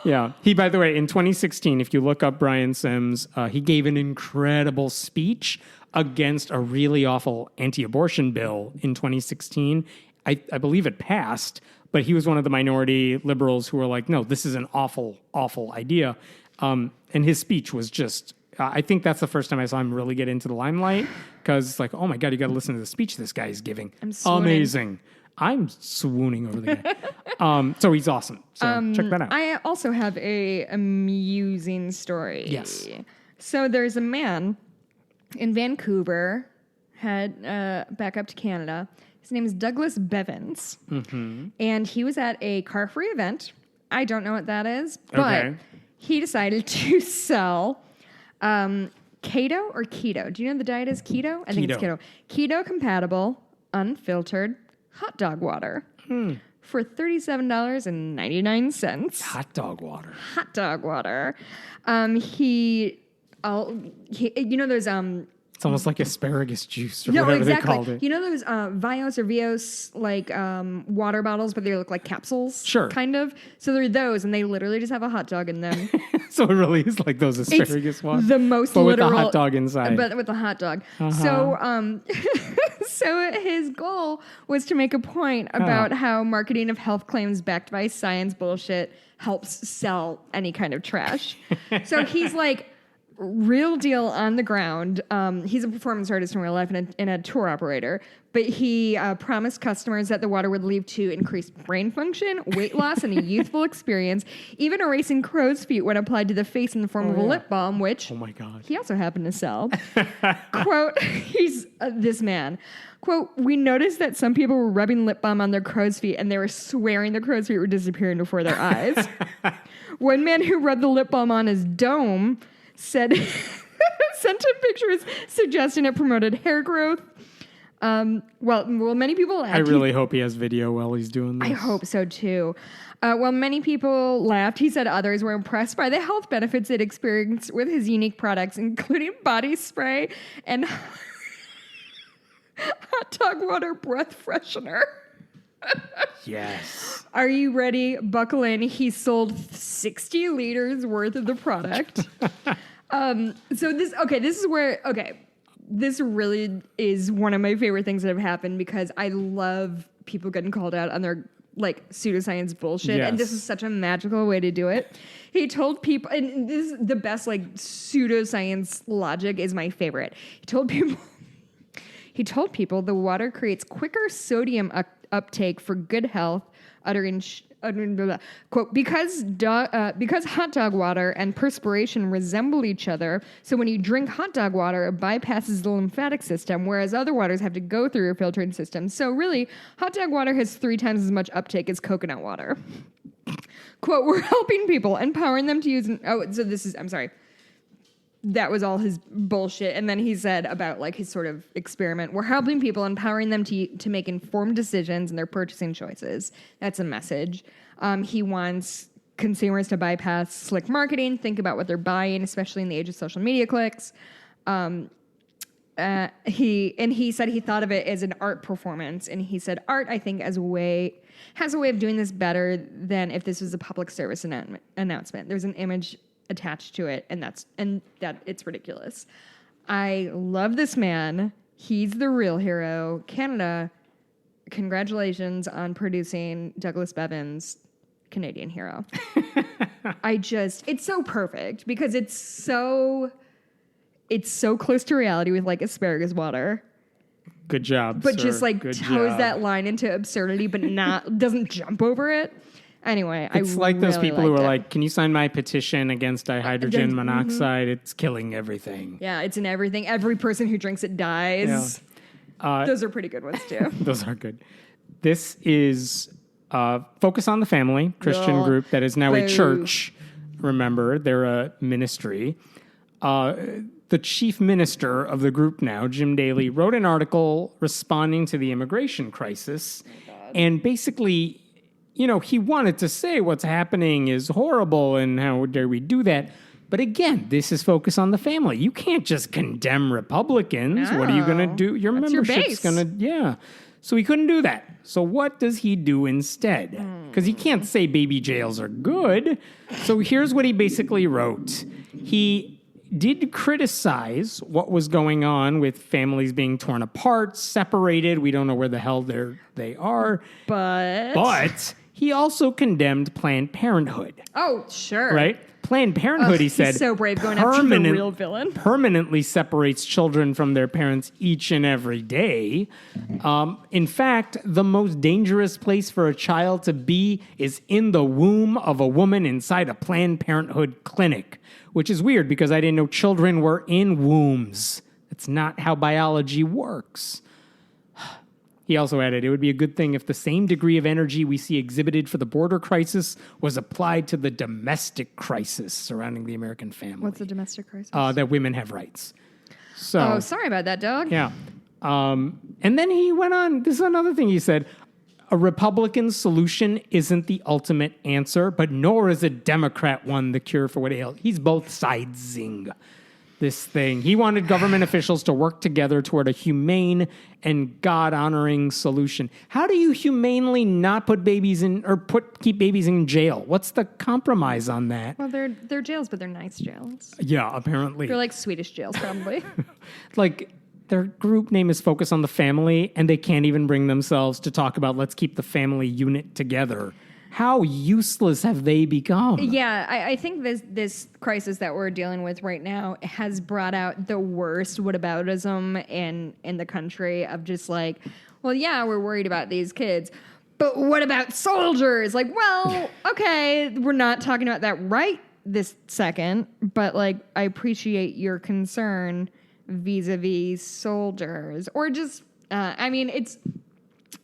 Yeah. By the way, in 2016, if you look up Brian Sims, he gave an incredible speech against a really awful anti-abortion bill in 2016. I believe it passed, but he was one of the minority liberals who were like, "No, this is an awful, awful idea." And his speech was just, I think that's the first time I saw him really get into the limelight, because it's like, oh my God, you got to listen to the speech this guy is giving. I'm swooning. Amazing. I'm swooning over the guy. So he's awesome. So check that out. I also have a amusing story. Yes. So there's a man in Vancouver, head back up to Canada. His name is Douglas Bevins. Mm-hmm. And he was at a car-free event. I don't know what that is, but Okay. he decided to sell keto or keto? Do you know the diet is keto? I think it's keto. Keto compatible, unfiltered hot dog water for $37.99. Hot dog water. Hot dog water. He you know, there's It's almost like asparagus juice or whatever they called it. You know those Vios or Vios like water bottles, but they look like capsules? Sure. Kind of. So they're those, and they literally just have a hot dog in them. So it really is like those asparagus ones. The most but literal. with the hot dog inside. But with the hot dog. So so his goal was to make a point about how marketing of health claims backed by science bullshit helps sell any kind of trash. So he's like, real deal on the ground. He's a performance artist in real life and a tour operator, but he promised customers that the water would lead to increased brain function, weight loss, and a youthful experience, even erasing crow's feet when applied to the face in the form of a lip balm, which my God. He also happened to sell. Quote, he's this man. Quote, we noticed that some people were rubbing lip balm on their crow's feet and they were swearing the crow's feet were disappearing before their eyes. One man who rubbed the lip balm on his dome sent him pictures suggesting it promoted hair growth. Well, many people laughed. I really hope he has video while he's doing this. I hope so too. While many people laughed, he said others were impressed by the health benefits it experienced with his unique products, including body spray and hot dog water breath freshener. Yes. Are you ready? Buckle in. He sold 60 liters worth of the product. This really is one of my favorite things that have happened because I love people getting called out on their like pseudoscience bullshit. Yes. And this is such a magical way to do it. He told people, and this is the best like pseudoscience logic is my favorite. He told people the water creates quicker sodium uptake for good health, uttering quote, because hot dog water and perspiration resemble each other, so when you drink hot dog water, it bypasses the lymphatic system, whereas other waters have to go through your filtering system. So really, hot dog water has 3 times as much uptake as coconut water. Quote, we're helping people, empowering them to use... I'm sorry. That was all his bullshit. And then he said about like his sort of experiment, we're helping people, empowering them to make informed decisions in their purchasing choices. That's a message. He wants consumers to bypass slick marketing, think about what they're buying, especially in the age of social media clicks. He said he thought of it as an art performance. And he said, art, I think, has a way of doing this better than if this was a public service announcement. There's an image attached to it, and that it's ridiculous. I love this man. He's the real hero. Canada, congratulations on producing Douglas Bevan's Canadian Hero. It's so perfect because it's so close to reality with like asparagus water. Good job, but sir. just like Good toes job. that line into absurdity, but doesn't jump over it. Anyway, it's like those people who are like, can you sign my petition against dihydrogen monoxide? Mm-hmm. It's killing everything. Yeah, it's in everything. Every person who drinks it dies. Yeah. Those are pretty good ones, too. Those are good. This is Focus on the Family, Christian group that is now a church. Remember, they're a ministry. The chief minister of the group now, Jim Daly, wrote an article responding to the immigration crisis. And basically... he wanted to say what's happening is horrible and how dare we do that. But again, this is Focus on the Family. You can't just condemn Republicans. No. What are you going to do? Your membership's going to, So he couldn't do that. So what does he do instead? Because he can't say baby jails are good. So here's what he basically wrote. He did criticize what was going on with families being torn apart, separated. We don't know where the hell they are. But he also condemned Planned Parenthood. Oh, sure. Right? Planned Parenthood, he said, he's so brave going after the real villain. Permanently separates children from their parents each and every day. In fact, the most dangerous place for a child to be is in the womb of a woman inside a Planned Parenthood clinic, which is weird because I didn't know children were in wombs. That's not how biology works. He also added, it would be a good thing if the same degree of energy we see exhibited for the border crisis was applied to the domestic crisis surrounding the American family. What's the domestic crisis? That women have rights. So, oh, sorry about that, dog. yeah. And then he went on, this is another thing he said, a Republican solution isn't the ultimate answer, but nor is a Democrat one the cure for what ails. He's both sidesing this thing. He wanted government officials to work together toward a humane and God-honoring solution. How do you humanely not put babies in, or keep babies in jail? What's the compromise on that? Well, they're jails, but they're nice jails. Yeah, apparently. They're like Swedish jails, probably. Like, their group name is Focus on the Family, and they can't even bring themselves to talk about let's keep the family unit together. How useless have they become? Yeah, I think this crisis that we're dealing with right now has brought out the worst whataboutism in the country of just like, well, yeah, we're worried about these kids, but what about soldiers? Like, well, okay, we're not talking about that right this second, but like, I appreciate your concern vis-a-vis soldiers, or just, I mean,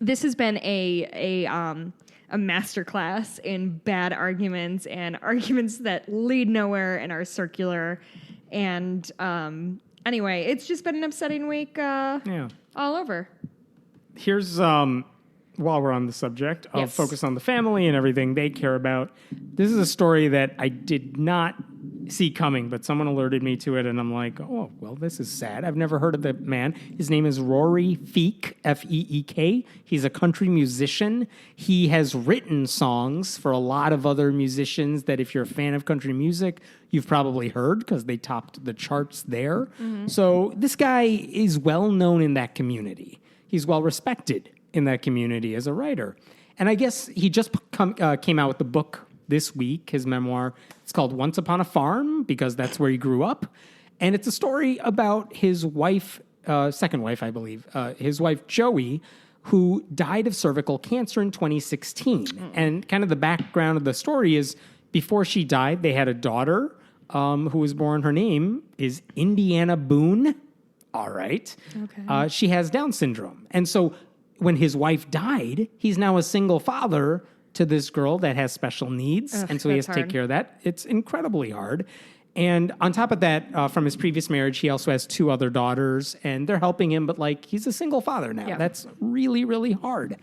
this has been a masterclass in bad arguments and arguments that lead nowhere and are circular. And anyway, it's just been an upsetting week all over. Here's, while we're on the subject of Focus on the Family and everything they care about, this is a story that I did not see coming, but someone alerted me to it, and I'm like, oh, well, this is sad. I've never heard of the man. His name is Rory Feek, F-E-E-K. He's a country musician. He has written songs for a lot of other musicians that if you're a fan of country music, you've probably heard because they topped the charts there. Mm-hmm. So this guy is well known in that community. He's well respected in that community as a writer. And I guess he just came out with the book this week, his memoir. It's called Once Upon a Farm, because that's where he grew up. And it's a story about his wife, second wife, I believe, his wife, Joey, who died of cervical cancer in 2016. And kind of the background of the story is before she died, they had a daughter who was born. Her name is Indiana Boone. All right. Okay. She has Down syndrome. And so when his wife died, he's now a single father to this girl that has special needs. And so he has to take care of that. It's incredibly hard. And on top of that, from his previous marriage, he also has 2 other daughters, and they're helping him, but like he's a single father now. Yeah. That's really, really hard.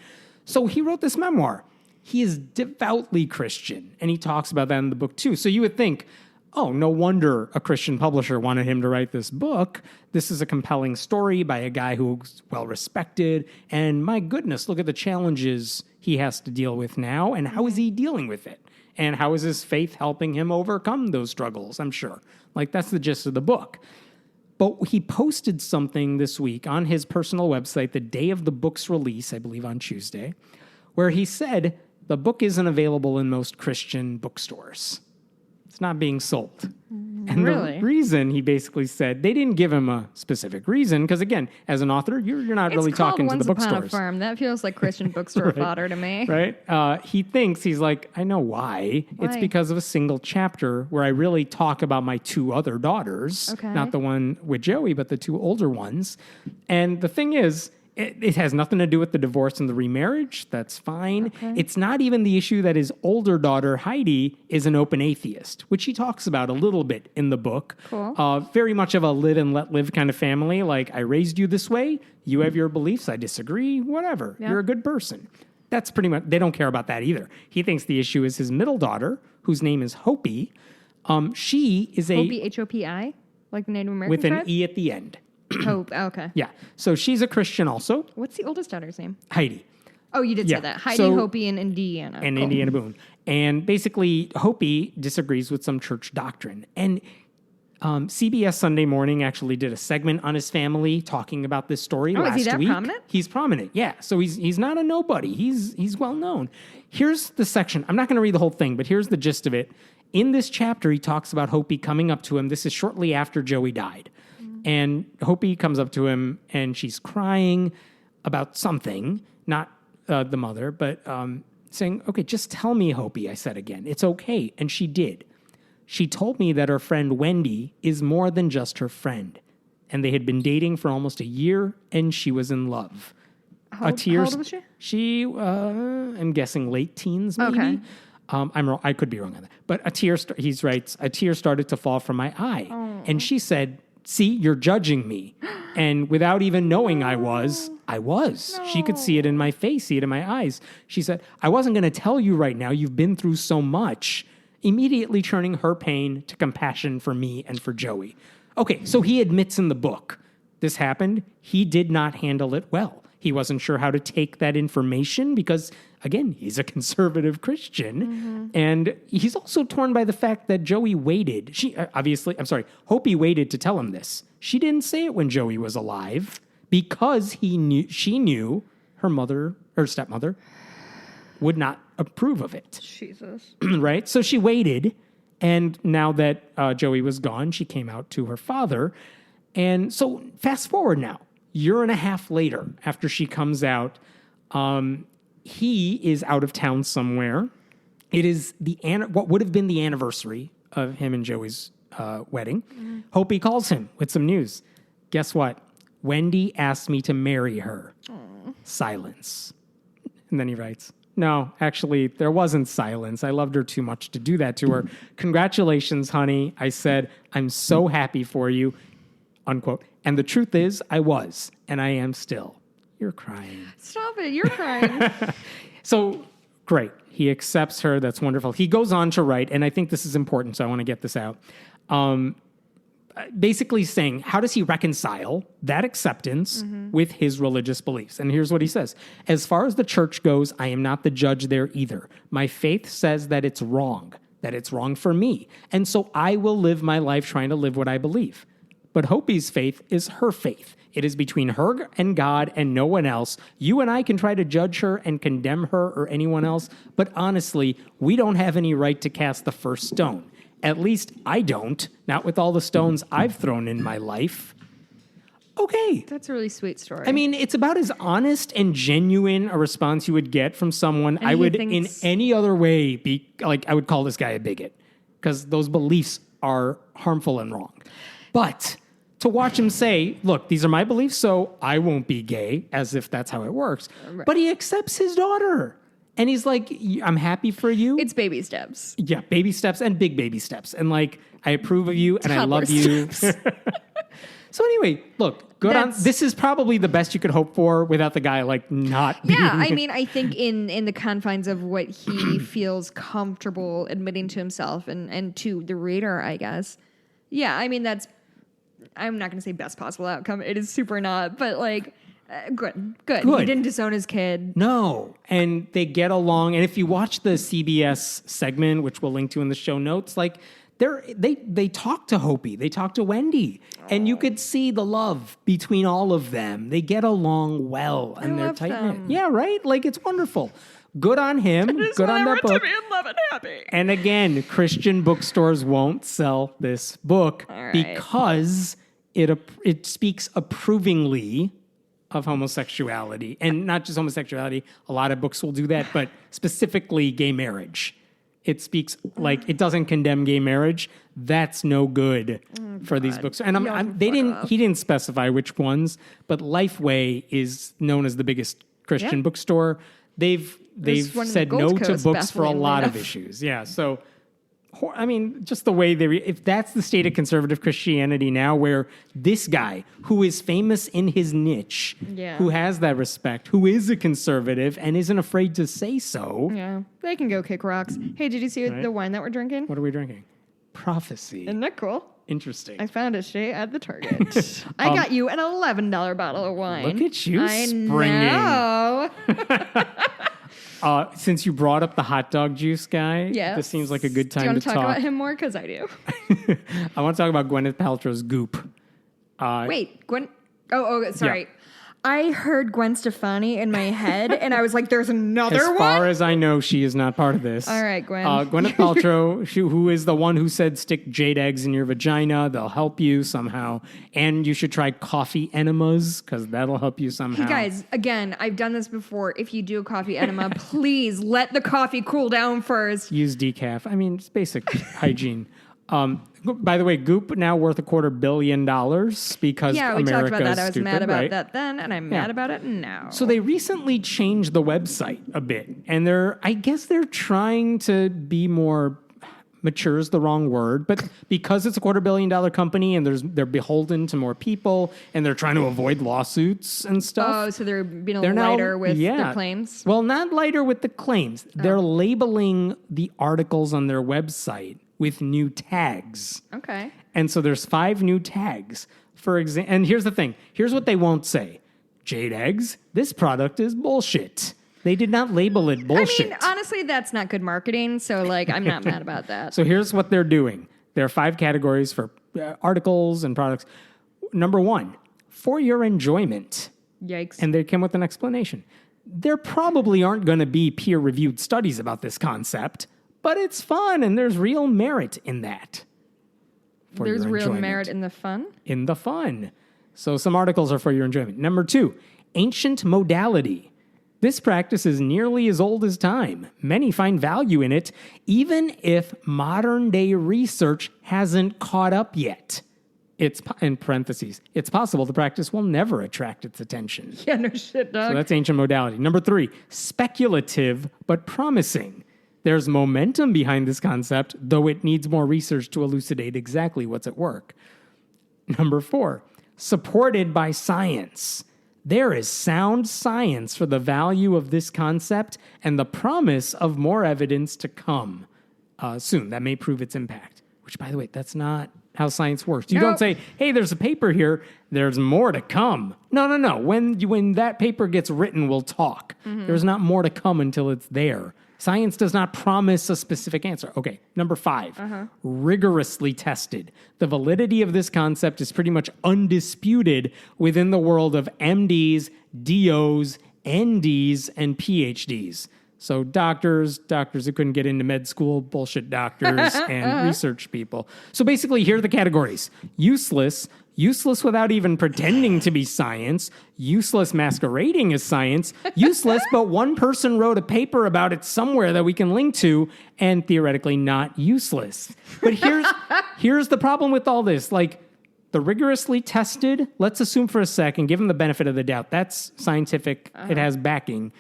So he wrote this memoir. He is devoutly Christian, and he talks about that in the book too. So you would think, oh, no wonder a Christian publisher wanted him to write this book. This is a compelling story by a guy who's well-respected. And my goodness, look at the challenges he has to deal with now. And how is he dealing with it? And how is his faith helping him overcome those struggles, I'm sure. Like, that's the gist of the book. But he posted something this week on his personal website, the day of the book's release, I believe on Tuesday, where he said the book isn't available in most Christian bookstores. It's not being sold. And really? The reason, he basically said, they didn't give him a specific reason, because again, as an author, you're not really talking to the bookstores. Once Upon a Farm. That feels like Christian bookstore right. fodder to me. Right? He thinks, he's like, I know why. It's because of a single chapter where I really talk about my 2 other daughters, not the one with Joey, but the 2 older ones. And the thing is, it has nothing to do with the divorce and the remarriage. That's fine. Okay. It's not even the issue that his older daughter, Heidi, is an open atheist, which he talks about a little bit in the book. Cool. Very much of a live and let live kind of family. Like, I raised you this way. You have your beliefs. I disagree. Whatever. Yeah. You're a good person. That's pretty much, they don't care about that either. He thinks the issue is his middle daughter, whose name is Hopi. She is Hopi, H-O-P-I? Like the Native American with tribe? An E at the end. Hope. Okay. Yeah. So she's a Christian also. What's the oldest daughter's name? Heidi. Oh, you did say that. Heidi, Hopi, and Indiana. And cool. Indiana Boone. And basically, Hopi disagrees with some church doctrine. And CBS Sunday Morning actually did a segment on his family talking about this story last week. Is he that prominent? He's prominent, yeah. So he's not a nobody. He's well known. Here's the section. I'm not going to read the whole thing, but here's the gist of it. In this chapter, he talks about Hopi coming up to him. This is shortly after Joey died. And Hopi comes up to him, and she's crying about something, not the mother, but saying, okay, just tell me, Hopi, I said again. It's okay. And she did. She told me that her friend Wendy is more than just her friend. And they had been dating for almost a year, and she was in love. How old was she? She, I'm guessing late teens, maybe. Okay. I'm wrong. I could be wrong on that. But he writes, a tear started to fall from my eye. Oh. And she said, see, you're judging me. And without even knowing I was. No. She could see it in my face, see it in my eyes. She said, I wasn't going to tell you right now. You've been through so much. Immediately turning her pain to compassion for me and for Joey. Okay, so he admits in the book this happened. He did not handle it well. He wasn't sure how to take that information because, again, he's a conservative Christian. Mm-hmm. And he's also torn by the fact that Joey waited. Hopi waited to tell him this. She didn't say it when Joey was alive because she knew her stepmother would not approve of it. Jesus. Right? So she waited. And now that Joey was gone, she came out to her father. And so fast forward now, year and a half later, after she comes out, he is out of town somewhere. It is what would have been the anniversary of him and Joey's wedding. Mm-hmm. Hopi calls him with some news. Guess what? Wendy asked me to marry her. Aww. Silence. And then he writes, no, actually, there wasn't silence. I loved her too much to do that to her. Congratulations, honey. I said, I'm so happy for you, unquote. And the truth is, I was, and I am still. You're crying. Stop it. You're crying. So, great. He accepts her. That's wonderful. He goes on to write, and I think this is important, so I want to get this out. Basically saying, how does he reconcile that acceptance with his religious beliefs? And here's what he says. As far as the church goes, I am not the judge there either. My faith says that it's wrong for me. And so I will live my life trying to live what I believe. But Hopi's faith is her faith. It is between her and God and no one else. You and I can try to judge her and condemn her or anyone else, but honestly, we don't have any right to cast the first stone. At least I don't, not with all the stones I've thrown in my life. Okay. That's a really sweet story. I mean, it's about as honest and genuine a response you would get from someone I would in any other way be like, I would call this guy a bigot because those beliefs are harmful and wrong. But to watch him say, look, these are my beliefs, so I won't be gay, as if that's how it works. Right. But he accepts his daughter. And he's like, I'm happy for you. It's baby steps. Yeah, baby steps and big baby steps. And like, I approve of you and I love you. So anyway, look, this is probably the best you could hope for without the guy like not being. Yeah, I mean, I think in the confines of what he feels comfortable admitting to himself and to the reader, I guess. Yeah, I mean, I'm not going to say best possible outcome. It is super not, but like, good. He didn't disown his kid. No. And they get along. And if you watch the CBS segment, which we'll link to in the show notes, like they talk to Hopi. They talk to Wendy. And you could see the love between all of them. They get along well and they're tight-knit. Yeah, right? Like it's wonderful. Good on him. Good on that book. To be in love and happy. And again, Christian bookstores won't sell this book because it speaks approvingly of homosexuality. And not just homosexuality. A lot of books will do that, but specifically gay marriage. It speaks like it doesn't condemn gay marriage. That's no good for these books. And he didn't specify which ones, but Lifeway is known as the biggest Christian bookstore. They've said no to books for a lot of issues. Yeah. So, I mean, just the way if that's the state of conservative Christianity now, where this guy who is famous in his niche, who has that respect, who is a conservative and isn't afraid to say so. Yeah. They can go kick rocks. Hey, did you see the wine that we're drinking? What are we drinking? Prophecy. Isn't that cool? Interesting. I found it straight at the Target. I got you an $11 bottle of wine. Look at you springing. I know. Since you brought up the hot dog juice guy, this seems like a good time to talk. Do you want to talk about him more? Because I do. I want to talk about Gwyneth Paltrow's Goop. Wait, Gwen... Oh, sorry. Yeah. I heard Gwen Stefani in my head, and I was like, there's another one? As far as I know, she is not part of this. All right, Gwen. Gwyneth Paltrow, who is the one who said stick jade eggs in your vagina. They'll help you somehow. And you should try coffee enemas, because that'll help you somehow. Hey, guys, again, I've done this before. If you do a coffee enema, please let the coffee cool down first. Use decaf. I mean, it's basic hygiene. By the way, Goop now worth $250 million because Yeah, we America's talked about that. I was stupid, mad about right? that then, and I'm mad about it now. So they recently changed the website a bit, and I guess they're trying to be more mature is the wrong word, but because it's a $250 million company and they're beholden to more people and they're trying to avoid lawsuits and stuff. Oh, so they're being a little lighter with their claims? Well, not lighter with the claims. They're labeling the articles on their website with new tags. Okay. And so there's 5 new tags. For example, and here's the thing. Here's what they won't say. Jade eggs, this product is bullshit. They did not label it bullshit. I mean, honestly, that's not good marketing, so, like, I'm not mad about that. So here's what they're doing. There are 5 categories for articles and products. Number 1, for your enjoyment. Yikes. And they came with an explanation. There probably aren't going to be peer-reviewed studies about this concept, but it's fun, and there's real merit in that. There's real merit in the fun? In the fun. So some articles are for your enjoyment. Number 2, ancient modality. This practice is nearly as old as time. Many find value in it, even if modern-day research hasn't caught up yet. It's, in parentheses, it's possible the practice will never attract its attention. Yeah, no shit, dog. So that's ancient modality. Number 3, speculative but promising. There's momentum behind this concept, though it needs more research to elucidate exactly what's at work. Number 4, supported by science. There is sound science for the value of this concept and the promise of more evidence to come soon. That may prove its impact. Which, by the way, that's not how science works. You don't say, hey, there's a paper here. There's more to come. No. When that paper gets written, we'll talk. Mm-hmm. There's not more to come until it's there. Science does not promise a specific answer. Okay, number 5, rigorously tested. The validity of this concept is pretty much undisputed within the world of MDs, DOs, NDs, and PhDs. So doctors who couldn't get into med school, bullshit doctors, and research people. So basically, here are the categories. Useless without even pretending to be science, useless masquerading as science, useless, but one person wrote a paper about it somewhere that we can link to, and theoretically not useless. But here's the problem with all this. Like, the rigorously tested, let's assume for a second, give them the benefit of the doubt. That's scientific. It has backing.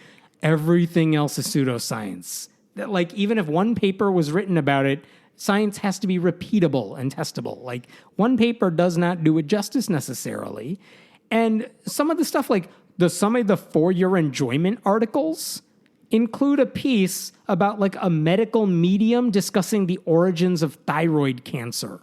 Everything else is pseudoscience. Like, even if one paper was written about it, science has to be repeatable and testable. Like, one paper does not do it justice necessarily. And some of the stuff, like some of the for your enjoyment articles include a piece about like a medical medium discussing the origins of thyroid cancer.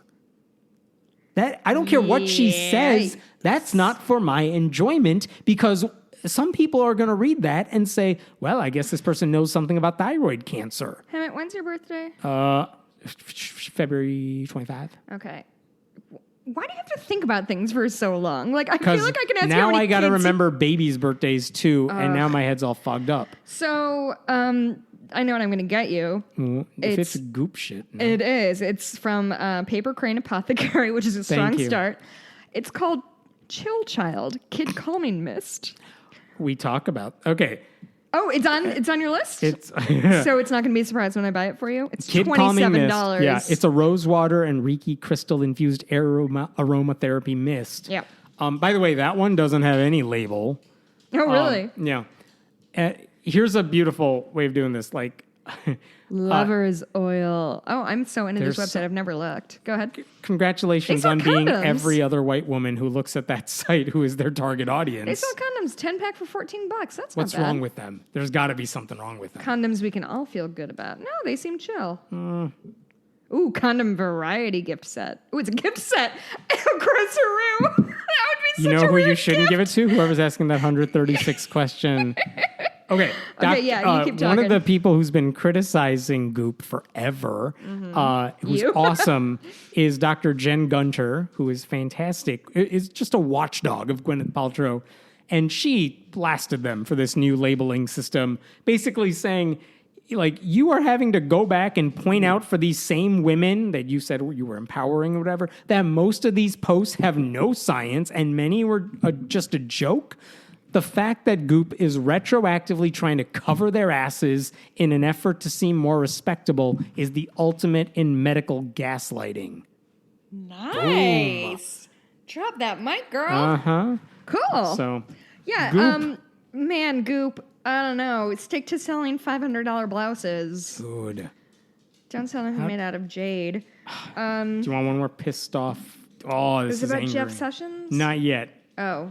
That, I don't care what she says, that's not for my enjoyment, because some people are going to read that and say, well, I guess this person knows something about thyroid cancer. Hammett, when's your birthday? February 25. Okay. Why do you have to think about things for so long? Like, I feel like I can ask you how now many I got to kids remember babies' birthdays too, and now my head's all fogged up. So, I know what I'm going to get you. If it's goop shit. No. It is. It's from Paper Crane Apothecary, which is a strong start. It's called Chill Child Kid Calming Mist. We talk about. Okay. Oh, it's on your list? It's so it's not going to be a surprise when I buy it for you? It's Kid Calming Mist. $27. Yeah, it's a rosewater and Reiki crystal infused aromatherapy mist. Yeah. By the way, that one doesn't have any label. Oh, really? Yeah. Here's a beautiful way of doing this. Like, Lover's oil. Oh, I'm so into this website. I've never looked. Go ahead. Congratulations on being every other white woman who looks at that site who is their target audience. They sell condoms, 10 pack for $14. That's not bad. What's wrong with them? There's got to be something wrong with them. Condoms we can all feel good about. No, they seem chill. Ooh, condom variety gift set. Ooh, it's a gift set. Grocery. That would be such You know a who weird you shouldn't gift. give it to? Whoever's asking that 136 question. Okay. Yeah, you keep talking. One of the people who's been criticizing Goop forever, who's awesome, is Dr. Jen Gunter, who is fantastic. Is just a watchdog of Gwyneth Paltrow. And she blasted them for this new labeling system, basically saying, like, you are having to go back and point out for these same women that you said you were empowering or whatever, that most of these posts have no science and many were just a joke. The fact that GOOP is retroactively trying to cover their asses in an effort to seem more respectable is the ultimate in medical gaslighting. Nice. Drop that mic, girl. Uh-huh. Cool. So, yeah, GOOP. Man, GOOP, I don't know. Stick to selling $500 blouses. Good. Don't sell anything made out of jade. Do you want one more pissed off? Oh, this is about angry. Jeff Sessions? Not yet. Oh.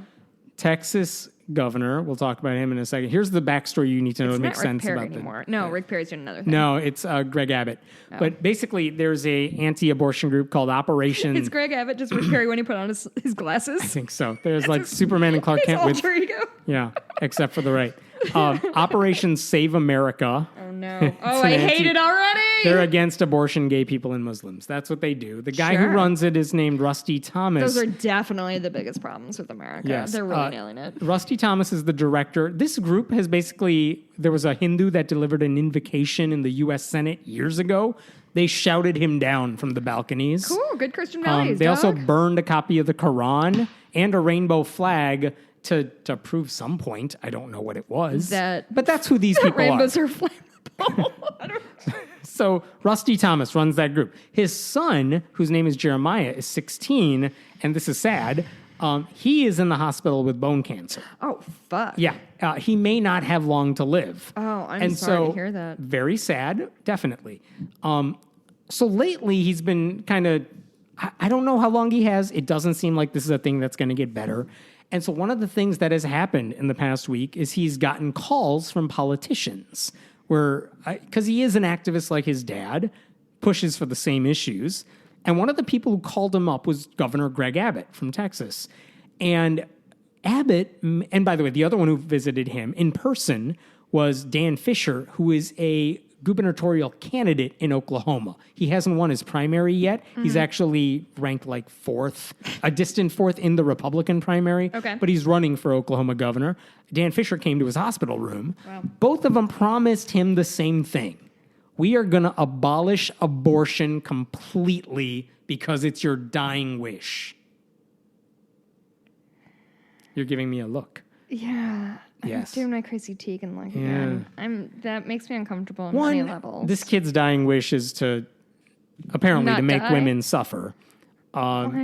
Texas governor. We'll talk about him in a second. Here's the backstory you need to know to make sense Perry about anymore. No, Rick Perry's doing another thing. No, it's Greg Abbott. Oh. But basically, there's a anti-abortion group called Operation. Is Greg Abbott just Rick Perry when he put on his glasses? I think so. There's like Superman and Clark Kent with alter ego. yeah, except for the right. Operation Save America. Oh no! Oh, I hate it already. They're against abortion, gay people, and Muslims. That's what they do. The guy who Sure. runs it is named Rusty Thomas. Those are definitely the biggest problems with America. Yes. They're really nailing it. Rusty Thomas is the director. This group has basically, there was a Hindu that delivered an invocation in the U.S. Senate years ago. They shouted him down from the balconies. Cool, good Christian values. They also dog. burned a copy of the Quran and a rainbow flag to prove some point. I don't know what it was. But that's who these people rainbows are. are flammable. I don't So Rusty Thomas runs that group. His son, whose name is Jeremiah, is 16, and this is sad. He is in the hospital with bone cancer. Oh, fuck. Yeah, he may not have long to live. Oh, I'm sorry to hear that. Very sad, definitely. So lately, he's been kind of, I don't know how long he has. It doesn't seem like this is a thing that's going to get better. And so one of the things that has happened in the past week is he's gotten calls from politicians where, because he is an activist like his dad, pushes for the same issues. And one of the people who called him up was Governor Greg Abbott from Texas. And Abbott, and by the way, the other one who visited him in person was Dan Fisher, who is a gubernatorial candidate in Oklahoma. He hasn't won his primary yet. Mm-hmm. He's actually ranked like fourth, a distant fourth in the Republican primary. Okay. But he's running for Oklahoma governor. Dan Fisher came to his hospital room. Wow. Both of them promised him the same thing. We are going to abolish abortion completely because it's your dying wish. You're giving me a look. Yeah. Yes. I'm doing my crazy Tegan like again. That makes me uncomfortable on One, many levels. this kid's dying wish is to apparently Not to make die? women suffer.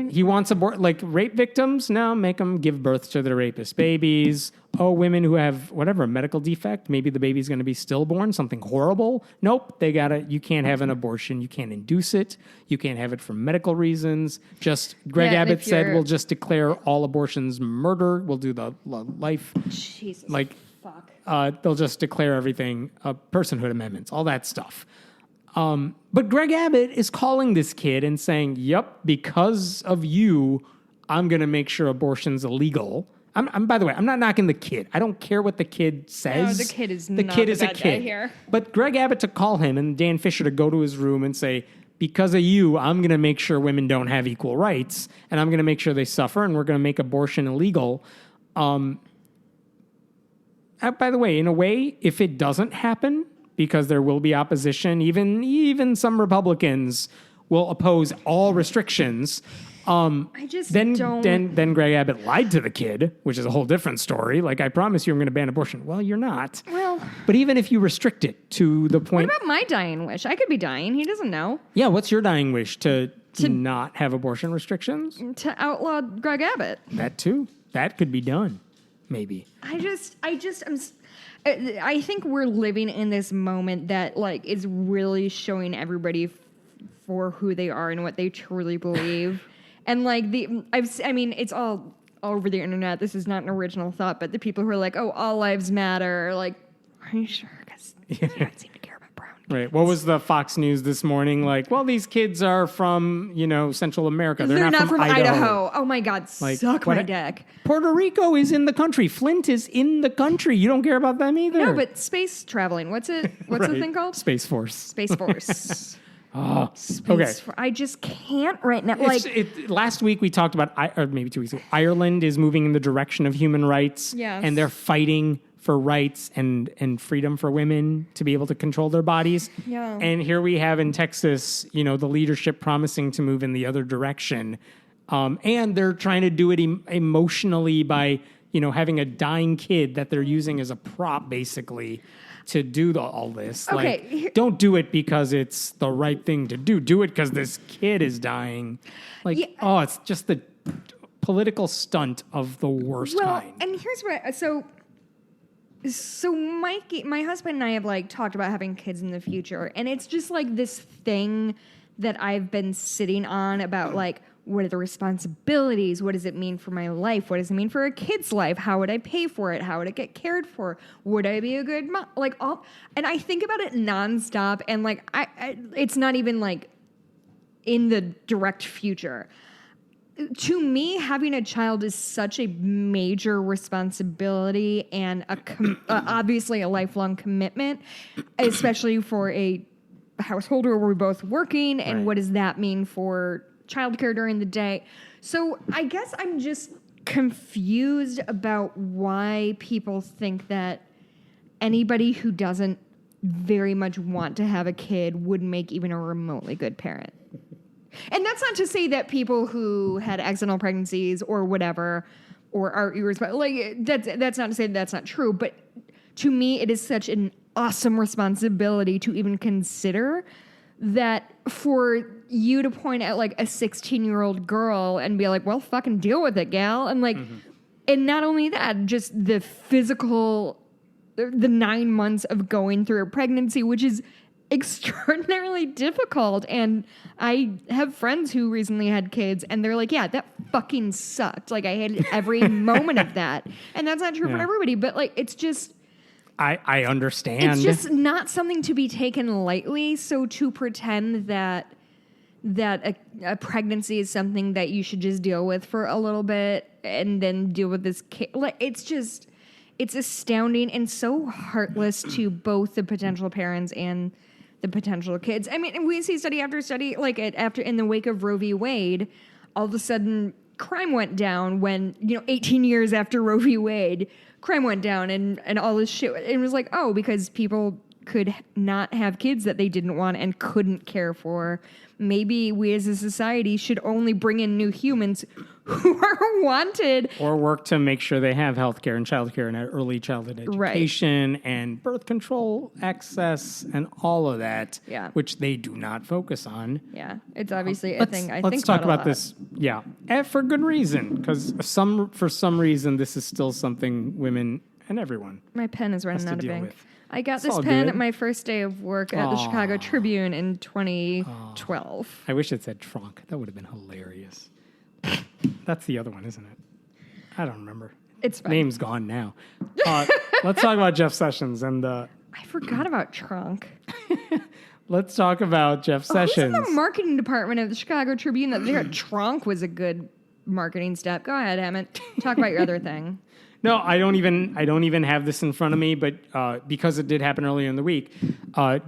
He wants like rape victims. No, make them give birth to their rapist babies. Oh, women who have whatever medical defect. Maybe the baby's going to be stillborn, something horrible. Nope, you can't have an abortion. You can't induce it. You can't have it for medical reasons. Just Greg Abbott said we'll just declare all abortions murder. We'll do the life. Jesus. Fuck. They'll just declare everything personhood amendments, all that stuff. But Greg Abbott is calling this kid and saying, yep, because of you, I'm going to make sure abortion's illegal. By the way, I'm not knocking the kid. I don't care what the kid says. No, the kid is the not kid the is a bad guy kid. here. But Greg Abbott to call him and Dan Fisher to go to his room and say, because of you, I'm going to make sure women don't have equal rights, and I'm going to make sure they suffer, and we're going to make abortion illegal. By the way, in a way, if it doesn't happen, because there will be opposition, even some Republicans will oppose all restrictions. I just then Greg Abbott lied to the kid, which is a whole different story. Like, I promise you I'm going to ban abortion. Well, you're not. Well, but even if you restrict it to the point... What about my dying wish? I could be dying. He doesn't know. Yeah, what's your dying wish? To not have abortion restrictions? To outlaw Greg Abbott. That too. That could be done. Maybe. I think we're living in this moment that like is really showing everybody for who they are and what they truly believe. And like it's all over the internet. This is not an original thought, but the people who are like, "Oh, all lives matter," are like, are you sure? Because they don't seem to care about brown kids. Right. What was the Fox News this morning? Like, well, these kids are from Central America. They're not from Idaho. Oh my God, like, suck my dick. Puerto Rico is in the country. Flint is in the country. You don't care about them either. No, but space traveling. What's the thing called? Space Force. Space Force. Okay. I just can't right now. Last week we talked about, or maybe 2 weeks ago, Ireland is moving in the direction of human rights. Yes. And they're fighting for rights and freedom for women to be able to control their bodies. Yeah. And here we have in Texas, the leadership promising to move in the other direction. And they're trying to do it emotionally by, having a dying kid that they're using as a prop, basically, to do all this. Okay. Don't do it because it's the right thing to do. Do it because this kid is dying. It's just the political stunt of the worst kind. And here's what. So Mikey, my husband and I have talked about having kids in the future, and it's just this thing that I've been sitting on about what are the responsibilities? What does it mean for my life? What does it mean for a kid's life? How would I pay for it? How would it get cared for? Would I be a good mom? And I think about it nonstop, and I it's not even in the direct future. To me, having a child is such a major responsibility and obviously a lifelong commitment, especially for a household where we're both working. And Right. what does that mean for childcare during the day? So I guess I'm just confused about why people think that anybody who doesn't very much want to have a kid would make even a remotely good parent. And that's not to say that people who had accidental pregnancies or whatever, or are irresponsible, that's not to say that's not true. But to me, it is such an awesome responsibility to even consider that for you to point at a 16-year-old girl and be like, well, fucking deal with it, gal. And and not only that, just the physical, the 9 months of going through a pregnancy, which is extraordinarily difficult. And I have friends who recently had kids, and they're like, yeah, that fucking sucked. I hated every moment of that. And that's not true for everybody, but it's just... I understand. It's just not something to be taken lightly. So to pretend that a pregnancy is something that you should just deal with for a little bit and then deal with this kid, it's astounding and so heartless to both the potential parents and the potential kids. I mean, we see study after study, after in the wake of Roe v. Wade, all of a sudden crime went down when 18 years after Roe v. Wade, crime went down and all this shit. It was because people could not have kids that they didn't want and couldn't care for. Maybe we as a society should only bring in new humans who are wanted. Or work to make sure they have healthcare and childcare and early childhood education and birth control access and all of that, which they do not focus on. Yeah, it's obviously a thing I think Let's talk about this, and for good reason, because for some reason this is still something women and everyone. My pen is running out of ink. I got It's this pen good. at my first day of work at the Chicago Tribune in 2012. I wish it said trunk. That would have been hilarious. That's the other one, isn't it? I don't remember. It's fine. Name's gone now. Let's talk about Jeff Sessions and I forgot about trunk. Let's talk about Jeff Sessions. Who's in the marketing department of the Chicago Tribune that their trunk was a good marketing step? Go ahead, Emmett. Talk about your other thing. No, I don't even have this in front of me, but because it did happen earlier in the week,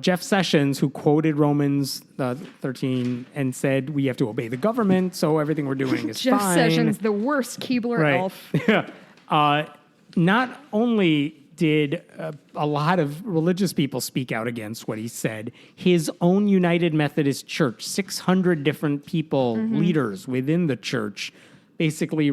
Jeff Sessions, who quoted Romans 13 and said we have to obey the government, so everything we're doing is Jeff fine. Sessions, the worst Keebler elf. Yeah. Not only did a lot of religious people speak out against what he said, his own United Methodist Church, 600 different people, leaders within the church, basically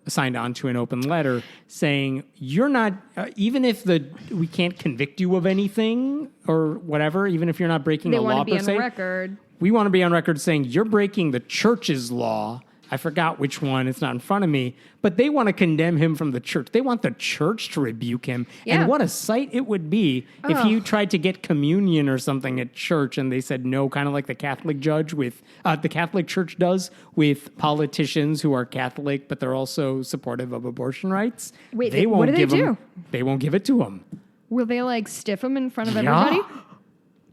signed on to an open letter saying, you're not, even if we can't convict you of anything or whatever, even if you're not breaking a law per se. They want to be on record. We want to be on record saying you're breaking the church's law. I forgot which one. It's not in front of me. But they want to condemn him from the church. They want the church to rebuke him. Yeah. And what a sight it would be if he tried to get communion or something at church and they said no, kind of like the Catholic the Catholic Church does with politicians who are Catholic, but they're also supportive of abortion rights. Wait, they won't what do they give do? him, They won't give it to him. Will they stiff him in front of everybody?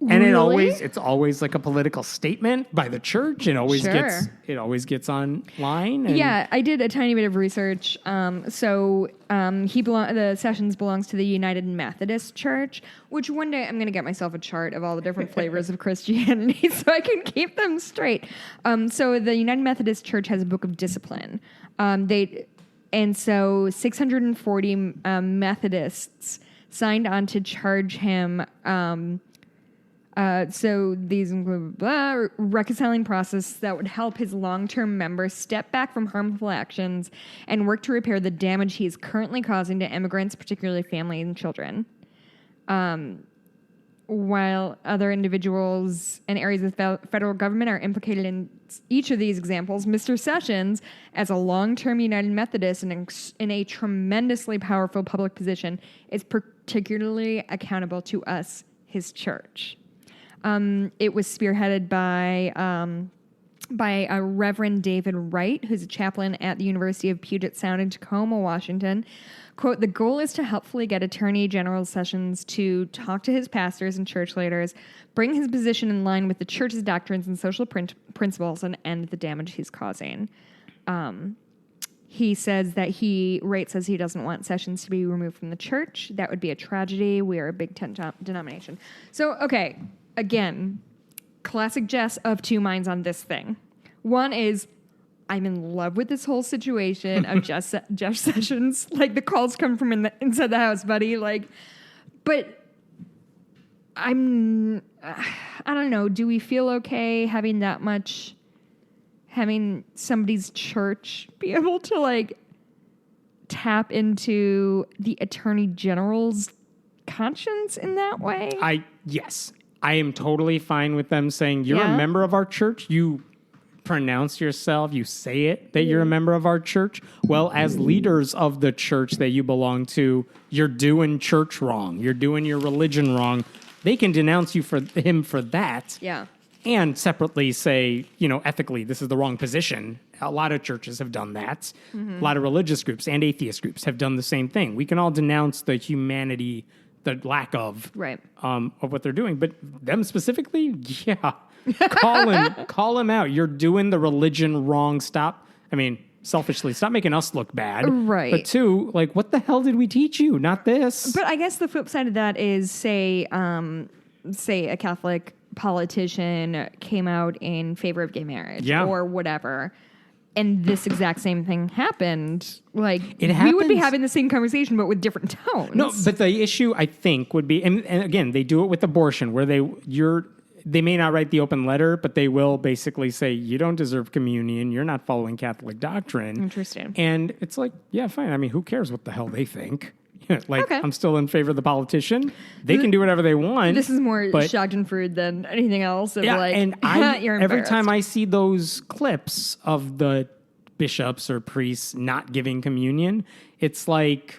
And Really? it's always like a political statement by the church. It always gets online. And Yeah, I did a tiny bit of research. The Sessions belongs to the United Methodist Church, which one day I'm going to get myself a chart of all the different flavors of Christianity so I can keep them straight. So the United Methodist Church has a book of discipline. So 640 Methodists signed on to charge him So these include reconciling process that would help his long-term members step back from harmful actions and work to repair the damage he is currently causing to immigrants, particularly families and children. While other individuals and areas of the federal government are implicated in each of these examples, Mr. Sessions, as a long-term United Methodist and in a tremendously powerful public position, is particularly accountable to us, his church. It was spearheaded by a Reverend David Wright, who's a chaplain at the University of Puget Sound in Tacoma, Washington. Quote, the goal is to helpfully get Attorney General Sessions to talk to his pastors and church leaders, bring his position in line with the church's doctrines and social principles, and end the damage he's causing. He says that Wright says he doesn't want Sessions to be removed from the church. That would be a tragedy. We are a big tent denomination. So, okay, again, classic Jess of two minds on this thing. One is, I'm in love with this whole situation of Jeff Sessions. Like, the calls come from inside the house, buddy. Like, but I don't know. Do we feel okay having somebody's church be able to, like, tap into the Attorney General's conscience in that way? Yes. I am totally fine with them saying, you're a member of our church. You pronounce yourself, you say it, that you're a member of our church. Well, as leaders of the church that you belong to, you're doing church wrong. You're doing your religion wrong. They can denounce you for that. Yeah. And separately say, ethically, this is the wrong position. A lot of churches have done that. Mm-hmm. A lot of religious groups and atheist groups have done the same thing. We can all denounce the humanity, the lack of what they're doing. But them specifically, call him out. You're doing the religion wrong. Selfishly, stop making us look bad. Right. But two, like, what the hell did we teach you? Not this. But I guess the flip side of that is, say a Catholic politician came out in favor of gay marriage or whatever, and this exact same thing happened, like, we would be having the same conversation but with different tones. No, but the issue, I think, would be, and again, they do it with abortion, where they may not write the open letter, but they will basically say, you don't deserve communion, you're not following Catholic doctrine. Interesting. And it's like, yeah, fine. I mean, who cares what the hell they think? I'm still in favor of the politician. They can do whatever they want. This is more Schadenfreude than anything else. And every time I see those clips of the bishops or priests not giving communion, it's like,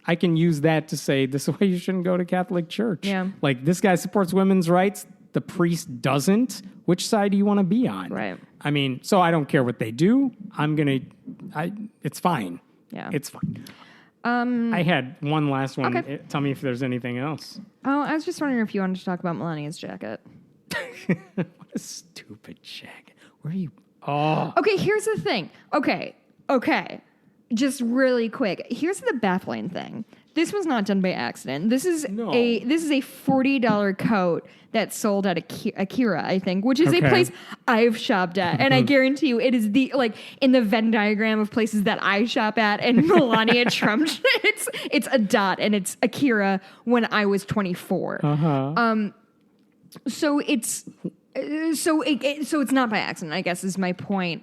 I can use that to say, this is why you shouldn't go to Catholic church. Yeah. Like, this guy supports women's rights. The priest doesn't. Which side do you want to be on? Right. I mean, so I don't care what they do. It's fine. Yeah. It's fine. I had one last one. Okay. Tell me if there's anything else. Oh, I was just wondering if you wanted to talk about Melania's jacket. What a stupid jacket. Where are you? Oh. Okay, here's the thing. Okay. Just really quick. Here's the baffling thing. This was not done by accident. This is a $40 coat that's sold at Akira, I think, which is a place I've shopped at. And I guarantee you it is in the Venn diagram of places that I shop at, and Melania Trump, it's a dot, and it's Akira when I was 24. Uh-huh. So it's not by accident, I guess, is my point.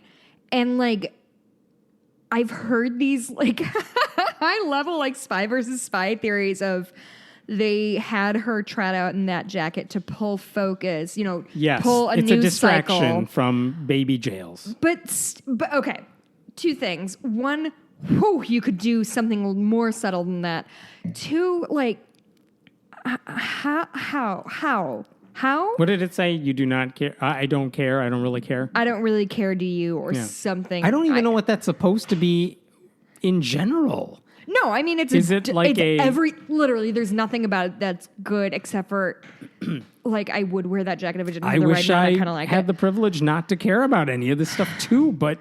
And I've heard these high level spy versus spy theories of they had her trot out in that jacket to pull focus, pull a it's news a distraction cycle from baby jails. But okay, two things. One, you could do something more subtle than that. Two, how? What did it say? You do not care? I don't care. I don't really care. I don't really care, do you? Or something. I don't even know what that's supposed to be in general. No, I mean, literally, there's nothing about it that's good except for, I would wear that jacket if it didn't have the red one. I kind of like it. I had the privilege not to care about any of this stuff too, but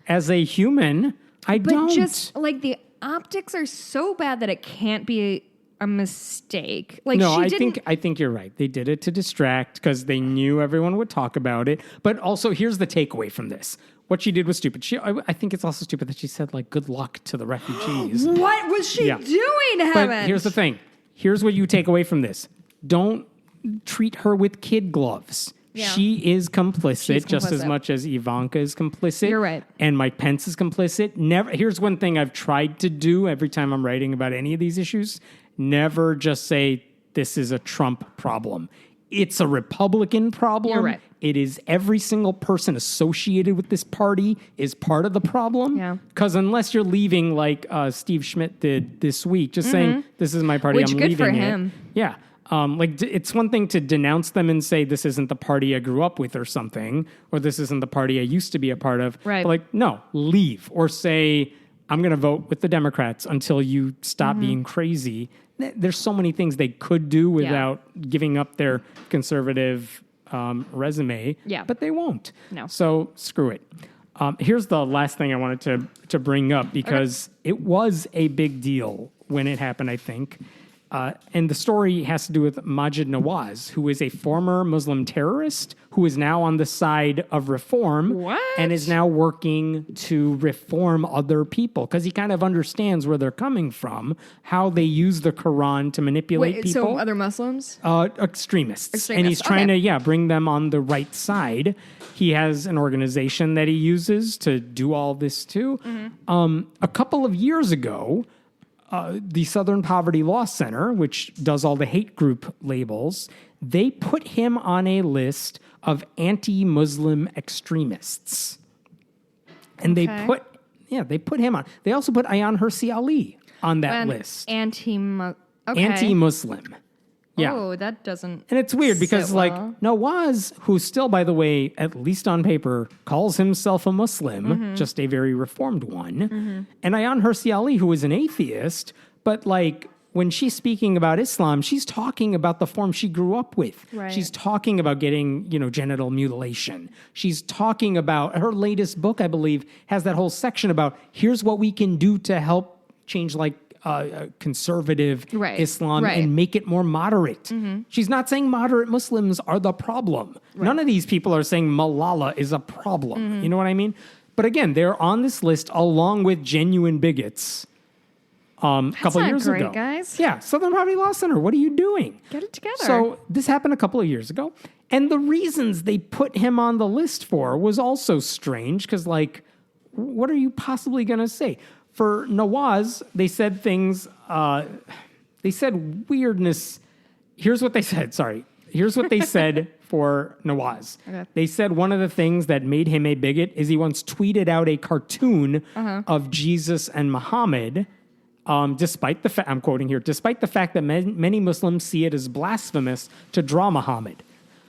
as a human, I don't. But just the optics are so bad that it can't be a mistake. I think you're right. They did it to distract because they knew everyone would talk about it. But also, here's the takeaway from this. What she did was stupid. I think it's also stupid that she said, good luck to the refugees. What was she doing, Heaven? But here's the thing. Here's what you take away from this. Don't treat her with kid gloves. Yeah. She is complicit, She's just as complicit. much as Ivanka is complicit. You're right. And Mike Pence is complicit. Never. Here's one thing I've tried to do every time I'm writing about any of these issues. Never just say, this is a Trump problem. It's a Republican problem. You're right. It is every single person associated with this party is part of the problem. Yeah. Because unless you're leaving like Steve Schmidt did this week, just saying, this is my party, Which I'm good leaving for it. him. Yeah. It's one thing to denounce them and say, this isn't the party I grew up with or something, or this isn't the party I used to be a part of. Right. But like, no, leave. Or say, I'm going to vote with the Democrats until you stop being crazy. There's so many things they could do without giving up their conservative resume, but they won't. No. So screw it. Here's the last thing I wanted to bring up because it was a big deal when it happened, I think. And the story has to do with Maajid Nawaz, who is a former Muslim terrorist who is now on the side of reform What? and is now working to reform other people because he kind of understands where they're coming from, how they use the Quran to manipulate people. So other Muslims? Extremists. And he's trying to, bring them on the right side. He has an organization that he uses to do all this too. A couple of years ago, the Southern Poverty Law Center, which does all the hate group labels, they put him on a list of anti-Muslim extremists. And they put him on. They also put Ayaan Hirsi Ali on that list. Anti-Muslim. Yeah. Oh, that doesn't. And it's weird because, sit like, well. Nawaz, who still, by the way, at least on paper, calls himself a Muslim, just a very reformed one, and Ayaan Hirsi Ali, who is an atheist, but, like, when she's speaking about Islam, she's talking about the form she grew up with. Right. She's talking about getting, genital mutilation. She's talking about her latest book, I believe, has that whole section about here's what we can do to help change, like, conservative Islam and make it more moderate. She's not saying moderate Muslims are the problem. None of these people are saying Malala is a problem. You know what I mean? But again, they're on this list along with genuine bigots. A couple not years great, ago, guys. Yeah, Southern Poverty Law Center. What are you doing? Get it together. So this happened a couple of years ago, and the reasons they put him on the list for was also strange because, like, what are you possibly going to say? For Nawaz, they said things, they said weirdness. Here's what they said, Here's what they said for Nawaz. Okay. They said one of the things that made him a bigot is he once tweeted out a cartoon of Jesus and Muhammad, despite the fact, I'm quoting here, despite the fact that many Muslims see it as blasphemous to draw Muhammad.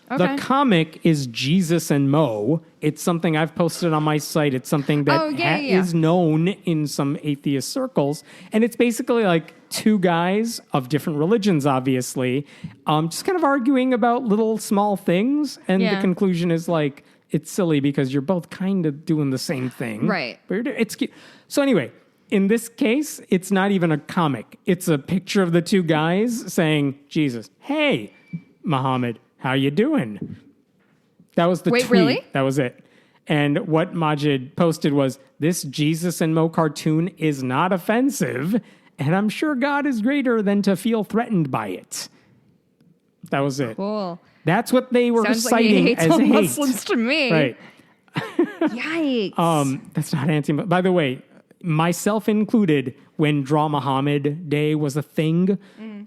Okay. The comic is Jesus and Mo. It's something I've posted on my site. It's something that is known in some atheist circles. And it's basically like two guys of different religions, obviously, just kind of arguing about little small things. And the conclusion is like, it's silly because you're both kind of doing the same thing. Right. But it's cute. So anyway, in this case, it's not even a comic. It's a picture of the two guys saying, Jesus, hey, Muhammad, how you doing? That was the tweet. Really? That was it. And what Maajid posted was, this Jesus and Mo cartoon is not offensive, and I'm sure God is greater than to feel threatened by it. That was it. Cool. That's what they were Sounds like citing he hates as all hate. Muslims to me. Right. Yikes. That's not anti. By the way, myself included, when Draw Muhammad Day was a thing,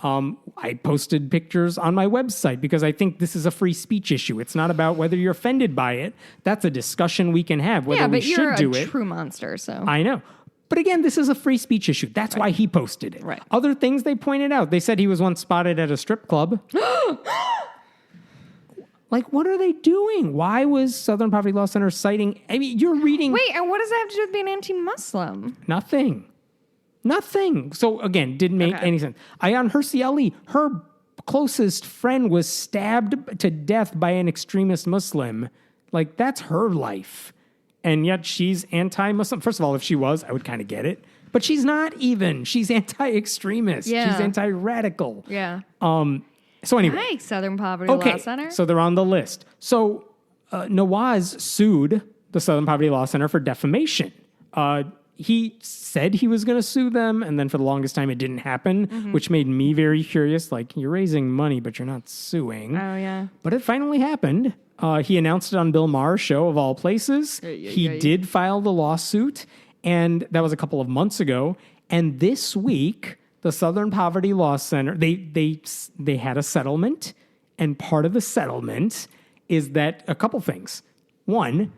I posted pictures on my website because I think this is a free speech issue. It's not about whether you're offended by it. That's a discussion we can have, whether we should do it. Yeah, but you're a true monster, so. I know. But again, this is a free speech issue. That's why he posted it. Right. Other things they pointed out. They said he was once spotted at a strip club. Like, what are they doing? Why was Southern Poverty Law Center citing? I mean, you're reading. Wait, and what does that have to do with being anti-Muslim? Nothing. So again, didn't make any sense. Ayaan Hirsi Ali, her closest friend was stabbed to death by an extremist Muslim. Like, that's her life. And yet she's anti-Muslim. First of all, if she was, I would kind of get it. But she's not even. She's anti-extremist. Yeah. She's anti-radical. Yeah. So anyway. Yikes, Southern Poverty Law Center. So they're on the list. So Nawaz sued the Southern Poverty Law Center for defamation. he said he was going to sue them, and then for the longest time it didn't happen, which made me very curious. Like, you're raising money, but you're not suing. Oh, yeah. But it finally happened. He announced it on Bill Maher's show, of all places. He did file the lawsuit, and that was a couple of months ago. And this week, the Southern Poverty Law Center, they had a settlement, and part of the settlement is that a couple things. One,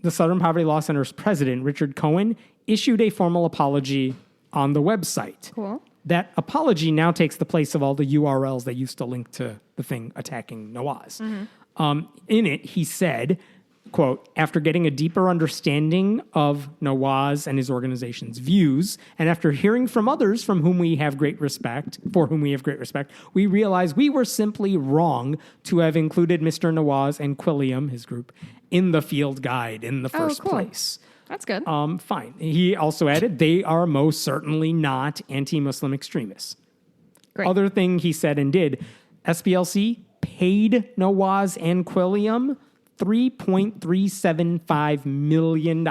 the Southern Poverty Law Center's president, Richard Cohen, issued a formal apology on the website. Cool. That apology now takes the place of all the URLs that used to link to the thing attacking Nawaz. In it, he said, quote, after getting a deeper understanding of Nawaz and his organization's views, and after hearing from others for whom we have great respect, we realize we were simply wrong to have included Mr. Nawaz and Quilliam, his group, in the field guide in the first place. That's good. Fine. He also added, they are most certainly not anti-Muslim extremists. Great. Other thing he said and did, SPLC paid Nawaz and Quilliam $3.375 million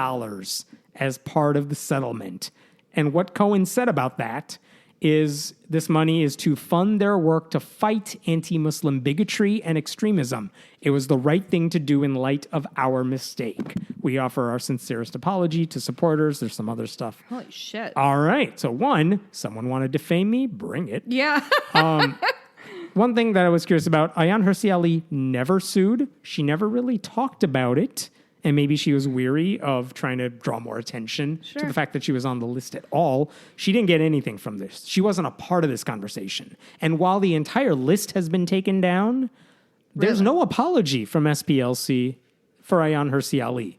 as part of the settlement. And what Cohen said about that is this money is to fund their work to fight anti-Muslim bigotry and extremism. It was the right thing to do in light of our mistake. We offer our sincerest apology to supporters. There's some other stuff. Holy shit. All right. So one, someone want to defame me? Bring it. Yeah. One thing that I was curious about, Ayaan Hirsi Ali never sued. She never really talked about it. And maybe she was weary of trying to draw more attention to the fact that she was on the list at all. She didn't get anything from this. She wasn't a part of this conversation. And while the entire list has been taken down, there's no apology from SPLC for Ayaan Hirsi Ali.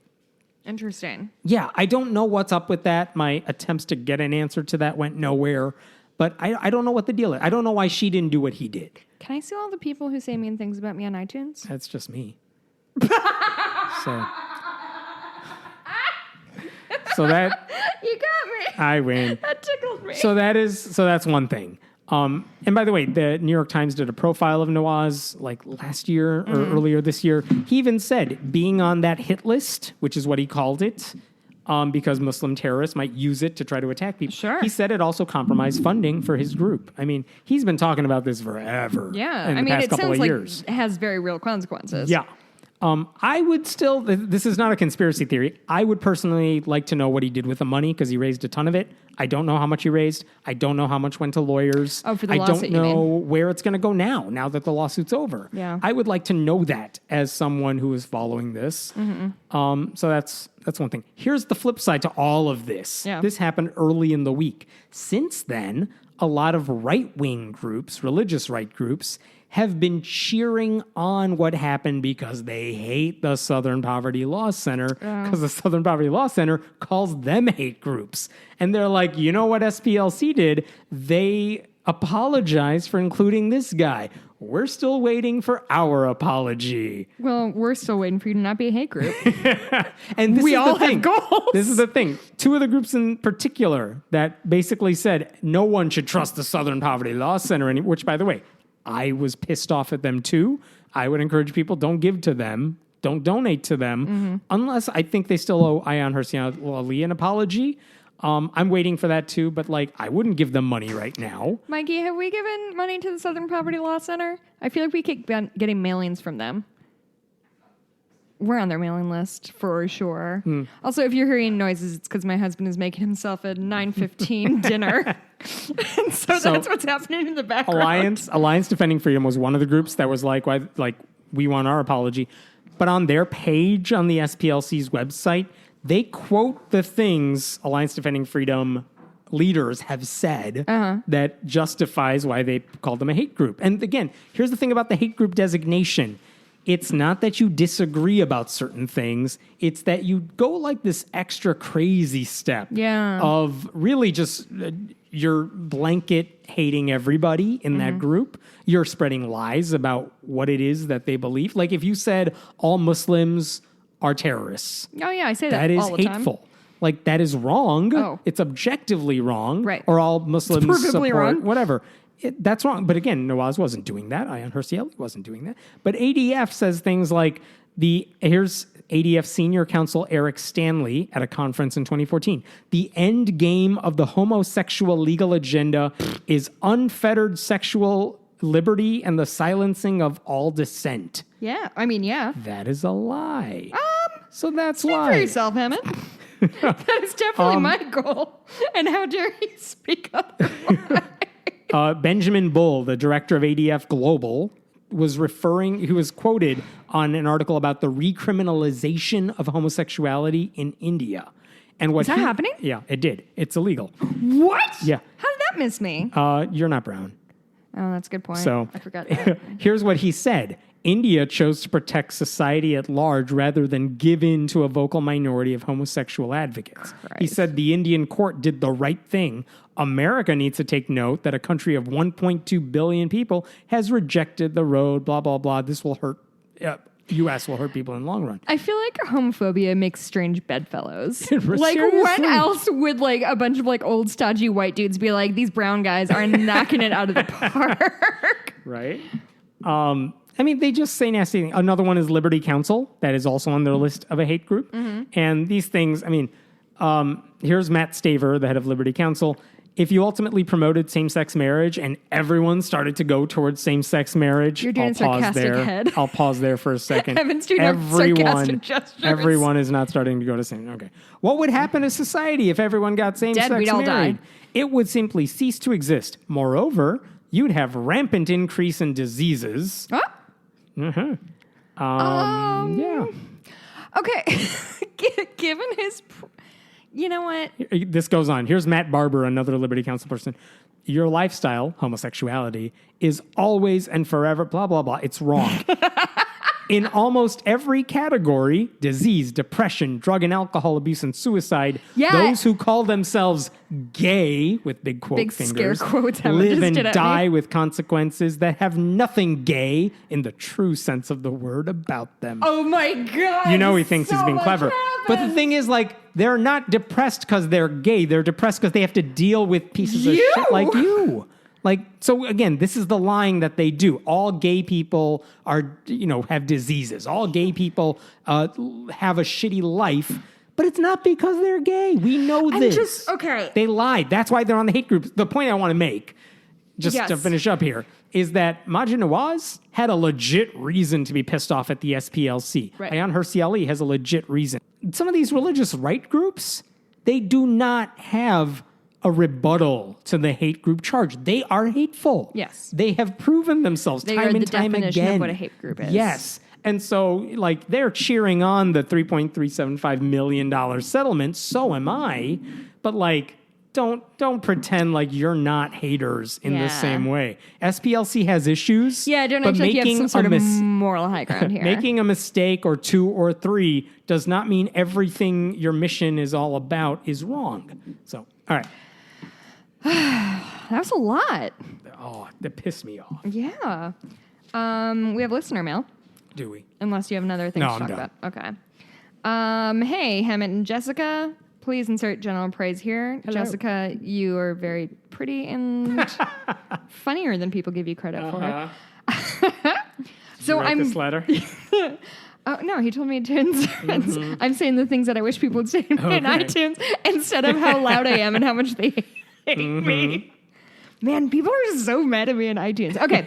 Interesting. Yeah, I don't know what's up with that. My attempts to get an answer to that went nowhere. But I don't know what the deal is. I don't know why she didn't do what he did. Can I see all the people who say mean things about me on iTunes? That's just me. So that you got me. I win. That tickled me. So that's one thing. And by the way, the New York Times did a profile of Nawaz like last year or earlier this year. He even said being on that hit list, which is what he called it, because Muslim terrorists might use it to try to attack people. Sure. He said it also compromised funding for his group. I mean, he's been talking about this forever. Yeah. In the past couple of years. It has very real consequences. Yeah. I would still, this is not a conspiracy theory. I would personally like to know what he did with the money because he raised a ton of it. I don't know how much he raised. I don't know how much went to laurs. Oh, for the I lawsuit, don't know where it's going to go now that the lawsuit's over. Yeah. I would like to know that as someone who is following this. So that's one thing. Here's the flip side to all of this. Yeah. This happened early in the week. Since then, a lot of right-wing groups, religious right groups, have been cheering on what happened because they hate the Southern Poverty Law Center because the Southern Poverty Law Center calls them hate groups. And they're like, you know what SPLC did? They apologized for including this guy. We're still waiting for our apology. Well, we're still waiting for you to not be a hate group. And we all have goals. This is the thing. Two of the groups in particular that basically said no one should trust the Southern Poverty Law Center, which, by the way, I was pissed off at them too. I would encourage people, don't give to them. Don't donate to them. Unless I think they still owe Ayaan Hirsi Ali an apology. I'm waiting for that too, but I wouldn't give them money right now. Mikey, have we given money to the Southern Poverty Law Center? I feel like we keep getting mailings from them. We're on their mailing list for sure. Also, if you're hearing noises, it's because my husband is making himself a 9:15 dinner. And so that's what's happening in the background. Alliance Defending Freedom was one of the groups that was like, we want our apology. But on their page on the SPLC's website, they quote the things Alliance Defending Freedom leaders have said that justifies why they called them a hate group. And again, here's the thing about the hate group designation. It's not that you disagree about certain things. It's that you go this extra crazy step of really just you're blanket hating everybody in that group. You're spreading lies about what it is that they believe. Like if you said all Muslims are terrorists. Oh, yeah, I say that That is all the time. hateful. That is wrong. Oh. It's objectively wrong. Right. Or all Muslims It's provably support wrong. whatever. That's wrong. But again, Nawaz wasn't doing that. Ayaan Hirsi Ali wasn't doing that. But ADF says things like Here's ADF senior counsel Eric Stanley at a conference in 2014. The end game of the homosexual legal agenda is unfettered sexual liberty and the silencing of all dissent. Yeah. I mean, yeah. That is a lie. So that's why. Speak for yourself, Hammond. That is definitely my goal. And how dare you speak otherwise? Benjamin Bull, the director of ADF Global, he was quoted on an article about the recriminalization of homosexuality in India. And Is that happening? Yeah, it did. It's illegal. What? Yeah. How did that miss me? You're not brown. Oh, that's a good point. So I forgot that. here's what he said. India chose to protect society at large rather than give in to a vocal minority of homosexual advocates. Christ. He said the Indian court did the right thing. America needs to take note that a country of 1.2 billion people has rejected the road, blah, blah, blah. This will hurt, U.S. will hurt people in the long run. I feel like homophobia makes strange bedfellows. Like, Seriously? when else would, like, a bunch of, like, old stodgy white dudes be like, these brown guys are knocking it out of the park? Right? I mean, they just say nasty things. Another one is Liberty Counsel. That is also on their list of a hate group. Mm-hmm. And these things, I mean, here's Matt Staver, the head of Liberty Counsel. If you ultimately promoted same-sex marriage and everyone started to go towards same-sex marriage, You're doing I'll pause sarcastic there. head. I'll pause there for a second. Evan's doing sarcastic gestures. Everyone is not starting to go to same. Okay. What would happen to society if everyone got same-sex Dead, we'd all married? die. It would simply cease to exist. Moreover, you'd have rampant increase in diseases. Huh? Yeah. Okay. Given his... You know what? This goes on. Here's Matt Barber, another Liberty Counsel person. Your lifestyle, homosexuality, is always and forever, blah, blah, blah. It's wrong. In almost every category, disease, depression, drug and alcohol abuse, and suicide, those who call themselves gay, with big quote big fingers, scare quotes, live and die with consequences that have nothing gay in the true sense of the word about them. Oh my God. You know he thinks he's being clever. But the thing is, like, they're not depressed because they're gay. They're depressed because they have to deal with pieces of shit like you. Like, so again, this is the lying that they do. All gay people are, have diseases. All gay people have a shitty life. But it's not because they're gay. We know this. Okay. They lied. That's why they're on the hate groups. The point I want to make, just to finish up here, is that Maajid Nawaz had a legit reason to be pissed off at the SPLC. Right. Ayaan Hirsi Ali has a legit reason. Some of these religious right groups, they do not have a rebuttal to the hate group charge. They are hateful. Yes. They have proven themselves They time are and the time definition again. of what a hate group is. Yes. And so, like, they're cheering on the $3.375 million settlement. So am I. But, like, don't pretend like you're not haters in the same way. SPLC has issues. Yeah, don't act like you have some sort of moral high ground here. Making a mistake or two or three does not mean everything your mission is all about is wrong. So, all right. That was a lot. Oh, that pissed me off. Yeah. We have listener mail. Do we? Unless you have another thing to talk about. Okay. Hey, Hammond and Jessica. Please insert general praise here. Hello. Jessica, you are very pretty and funnier than people give you credit for. So Write this letter? Oh, no, he told me to insert. Mm-hmm. I'm saying the things that I wish people would say in iTunes instead of how loud I am and how much they hate me. Man, people are so mad at me in iTunes. Okay.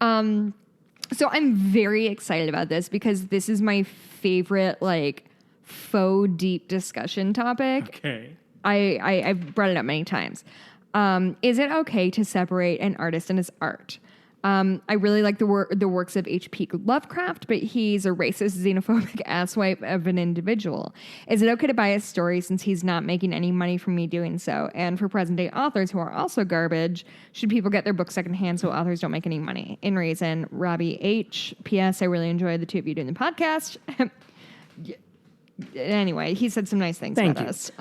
So I'm very excited about this because this is my favorite, like, faux deep discussion topic. Okay. I've brought it up many times. Is it okay to separate an artist and his art? I really like the works of H.P. Lovecraft, but he's a racist, xenophobic asswipe of an individual. Is it okay to buy his story since he's not making any money from me doing so? And for present-day authors who are also garbage, should people get their books secondhand so authors don't make any money? In reason, Robbie H. P.S. I really enjoyed the two of you doing the podcast. Anyway, he said some nice things about us.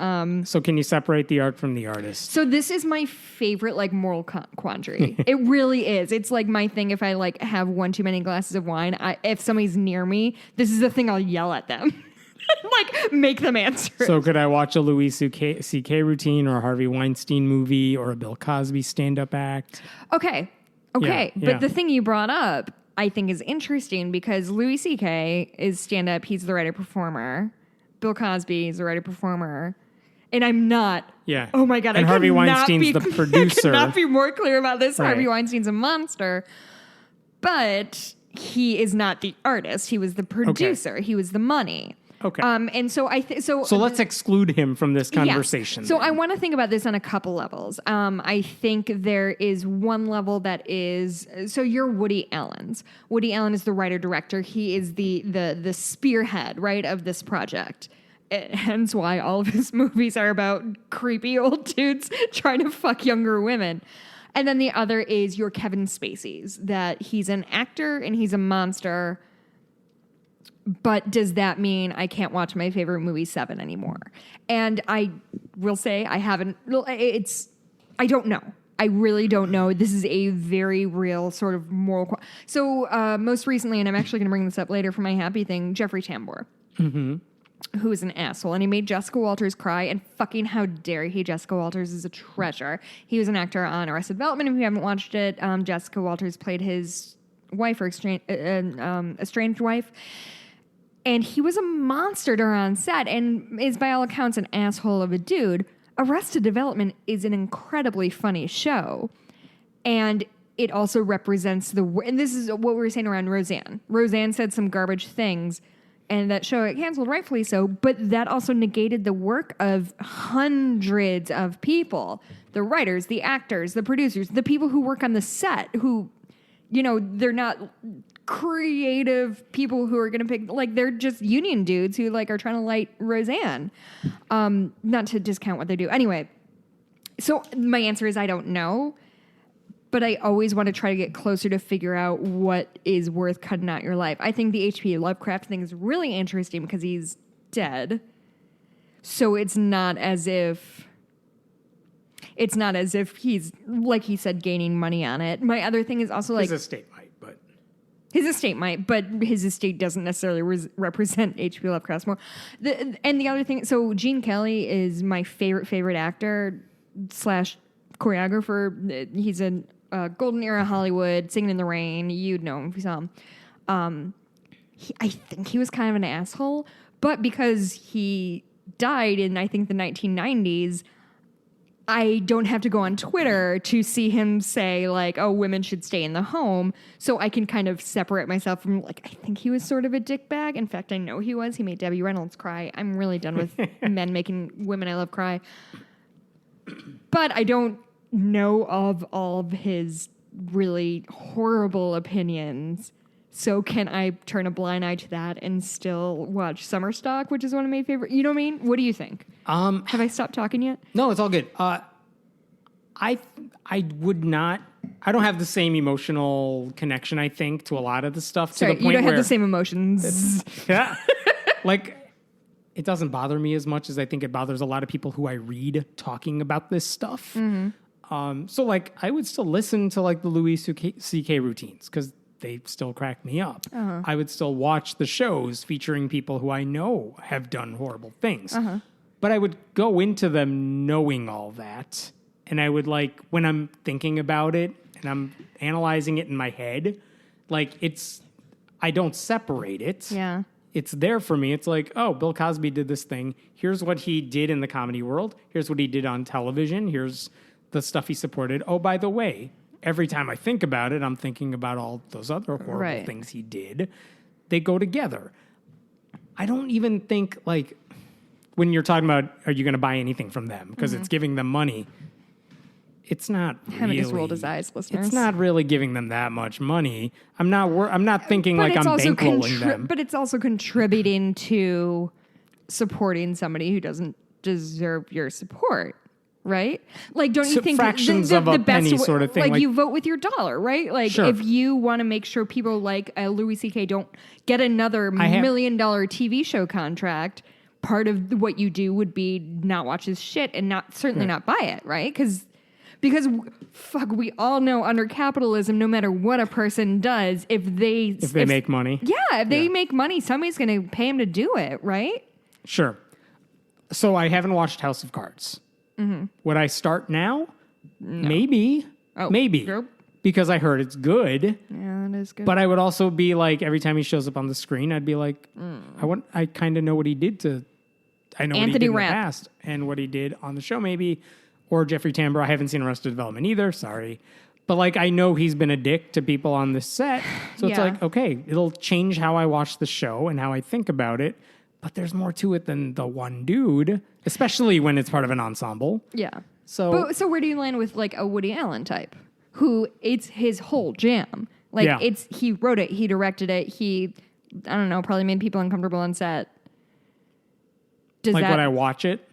So can you separate the art from the artist? So this is my favorite, like, moral quandary. It really is. It's like my thing. If I like have one too many glasses of wine, if somebody's near me, this is the thing I'll yell at them. Like, make them answer. So could I watch a Louis C.K. routine or a Harvey Weinstein movie or a Bill Cosby stand-up act? Okay. Yeah. But the thing you brought up, I think is interesting because Louis C.K. is stand-up. He's the writer-performer. Bill Cosby is the writer-performer. And I'm not. Yeah. Oh my God. And Harvey Weinstein's the producer. I cannot be more clear about this. Right. Harvey Weinstein's a monster. But he is not the artist. He was the producer. Okay. He was the money. Okay. And so so let's exclude him from this conversation. Yes. So I want to think about this on a couple levels. I think there is one level that is, so you're Woody Allen's. Woody Allen is the writer-director. He is the spearhead, right, of this project. Hence why all of his movies are about creepy old dudes trying to fuck younger women. And then the other is your Kevin Spacey's, that he's an actor and he's a monster. But does that mean I can't watch my favorite movie 7 anymore? And I will say I don't know. I really don't know. This is a very real sort of moral. So most recently, and I'm actually going to bring this up later for my happy thing, Jeffrey Tambor. Mm-hmm. Who is an asshole, and he made Jessica Walters cry, and fucking how dare he. Jessica Walters is a treasure. He was an actor on Arrested Development. If you haven't watched it, Jessica Walters played his wife or estranged wife, and he was a monster during on set, and is by all accounts an asshole of a dude. Arrested Development is an incredibly funny show, and it also represents and this is what we were saying around Roseanne. Roseanne said some garbage things, and that show got canceled, rightfully so, but that also negated the work of hundreds of people. The writers, the actors, the producers, the people who work on the set, who, they're not creative people who are going to pick, they're just union dudes who, are trying to light Roseanne. Not to discount what they do. Anyway, so my answer is I don't know. But I always want to try to get closer to figure out what is worth cutting out your life. I think the H.P. Lovecraft thing is really interesting because he's dead. So it's not as if he's, like he said, gaining money on it. My other thing is also his estate might, but his estate doesn't necessarily represent H.P. Lovecraft more. And the other thing, so Gene Kelly is my favorite actor / choreographer. He's a golden era Hollywood, Singing in the Rain. You'd know him if you saw him. I think he was kind of an asshole, but because he died in, I think, the 1990s, I don't have to go on Twitter to see him say, oh, women should stay in the home. So I can kind of separate myself from, I think he was sort of a dickbag. In fact, I know he was. He made Debbie Reynolds cry. I'm really done with men making women I love cry. But I don't know of all of his really horrible opinions. So can I turn a blind eye to that and still watch Summer Stock, which is one of my favorite? You know what I mean? What do you think? Have I stopped talking yet? No, it's all good. I would not. I don't have the same emotional connection, I think, to a lot of the stuff. Sorry, to the point you don't where have the same emotions. Yeah. It doesn't bother me as much as I think it bothers a lot of people who I read talking about this stuff. Mm-hmm. So I would still listen to the Louis C.K. routines because they still crack me up. Uh-huh. I would still watch the shows featuring people who I know have done horrible things. Uh-huh. But I would go into them knowing all that. And I would when I'm thinking about it and I'm analyzing it in my head, I don't separate it. Yeah. It's there for me. It's oh, Bill Cosby did this thing. Here's what he did in the comedy world. Here's what he did on television. Here's the stuff he supported. Oh, by the way, every time I think about it, I'm thinking about all those other horrible things he did. They go together. I don't even think, when you're talking about, are you going to buy anything from them? Because it's giving them money. It's not Haven't just rolled his eyes, listeners. It's not really giving them that much money. I'm not thinking I'm bankrolling them. But it's also contributing to supporting somebody who doesn't deserve your support, right? Don't you think fractions of a penny sort of thing? You vote with your dollar, right? Sure. If you want to make sure people like Louis C.K. don't get another $1 million TV show contract, part of what you do would be not watch his shit and not buy it, right? Because fuck, we all know under capitalism, no matter what a person does, if they make money, if they make money, somebody's going to pay him to do it, right? Sure. So I haven't watched House of Cards. Mm-hmm. Would I start now? No. Maybe. Oh, maybe. Nope. because I heard it's good. Yeah, that is good. But I would also be like, every time he shows up on the screen, I'd be like, I kind of know what he did to. I know what he did in the past and what he did on the show, maybe, or Jeffrey Tambor. I haven't seen Arrested Development either. Sorry. But like, I know he's been a dick to people on the set. So it's like, okay, it'll change how I watch the show and how I think about it. But there's more to it than the one dude, especially when it's part of an ensemble. Yeah. So where do you land with like a Woody Allen type who it's his whole jam? Like he wrote it, he directed it, I don't know, probably made people uncomfortable on set. Would I watch it?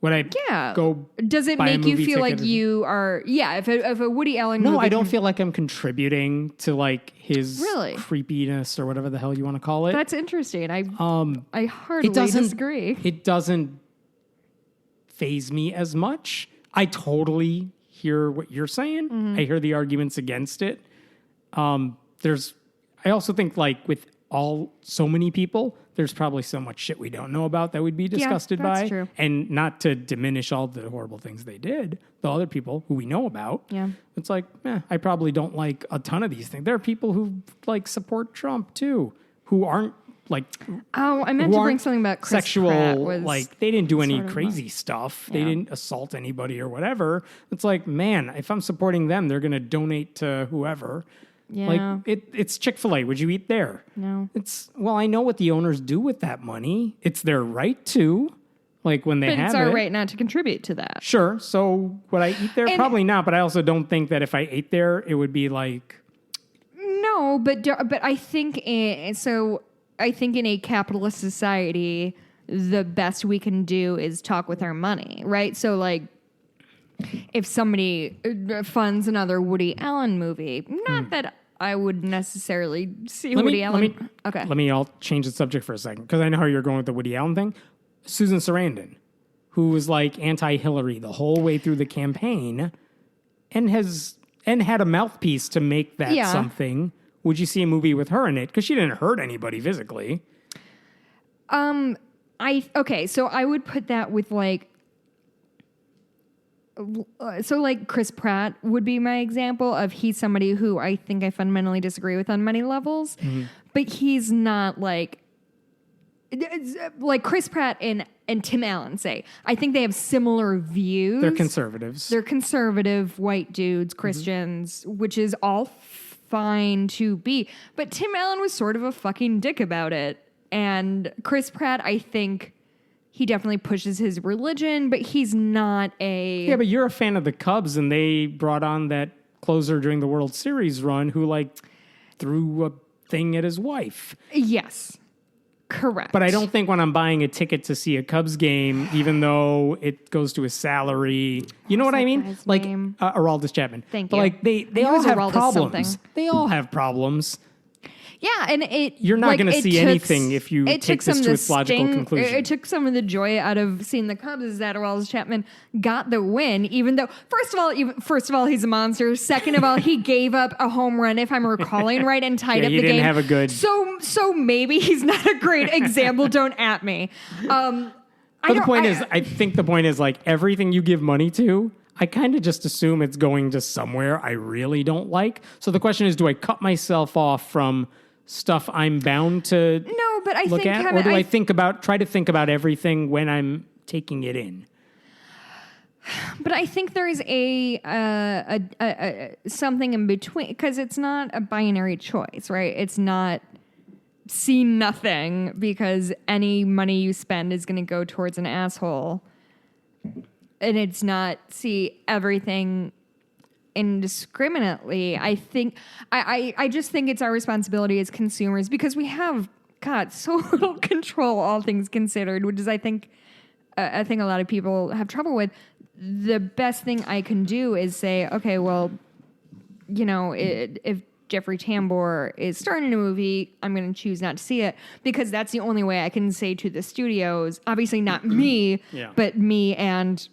Would I go? Does it make you feel like you are? Yeah, if a Woody Allen movie. No, I don't feel like I'm contributing to like his creepiness or whatever the hell you want to call it. That's interesting. I hardly disagree. It doesn't faze me as much. I totally hear what you're saying. Mm-hmm. I hear the arguments against it. I also think like with so many people, there's probably so much shit we don't know about that we'd be disgusted by. True. And not to diminish all the horrible things they did, the other people who we know about. Yeah. It's like, I probably don't like a ton of these things. There are people who like support Trump too, who aren't like. Oh, I meant to bring something about Chris sexual. Pratt Like they didn't do any crazy stuff. Yeah. They didn't assault anybody or whatever. It's like, man, if I'm supporting them, they're going to donate to whoever. Yeah. Like it's Chick-fil-A. Would you eat there? No. I know what the owners do with that money. It's their right to, like when they have it. But it's our right not to contribute to that. Sure. So would I eat there? Probably not. But I also don't think that if I ate there, it would be like. No, but I think in a capitalist society, the best we can do is talk with our money, right? So like. If somebody funds another Woody Allen movie, not that I would necessarily see Woody Allen. Let me change the subject for a second because I know how you're going with the Woody Allen thing. Susan Sarandon, who was like anti-Hillary the whole way through the campaign, and had a mouthpiece to make that something. Would you see a movie with her in it? Because she didn't hurt anybody physically. So I would put that with like. So like Chris Pratt would be my example of he's somebody who I think I fundamentally disagree with on many levels, but he's not like Chris Pratt and Tim Allen say. I think they have similar views. They're conservatives. They're conservative white dudes, Christians, which is all fine to be. But Tim Allen was sort of a fucking dick about it. And Chris Pratt, I think... He definitely pushes his religion, but he's not a... Yeah, but you're a fan of the Cubs, and they brought on that closer during the World Series run who, like, threw a thing at his wife. Yes. Correct. But I don't think when I'm buying a ticket to see a Cubs game, even though it goes to his salary... You know what I mean? Like, Aroldis Chapman. Thank you. But, like, they all have problems. They all have problems. Yeah, and you're not going to see anything if you take this to its logical conclusion. It took some of the joy out of seeing the Cubs is that Aroldis Chapman got the win, even though first of all he's a monster. Second of all, he gave up a home run, if I'm recalling right, and tied up the game. He didn't have a good. So maybe he's not a great example. Don't at me. But I think the point is like everything you give money to. I kind of just assume it's going to somewhere I really don't like. So the question is, do I cut myself off from stuff I'm bound to look at? Kevin, or do I try to think about everything when I'm taking it in? But I think there is a something in between, because it's not a binary choice, right? It's not see nothing because any money you spend is going to go towards an asshole. And it's not see everything indiscriminately. I think I just think it's our responsibility as consumers, because we have so little control, all things considered, which is I think a lot of people have trouble with. The best thing I can do is say, okay, well, if Jeffrey Tambor is starring a movie, I'm going to choose not to see it, because that's the only way I can say to the studios, obviously not me, but me and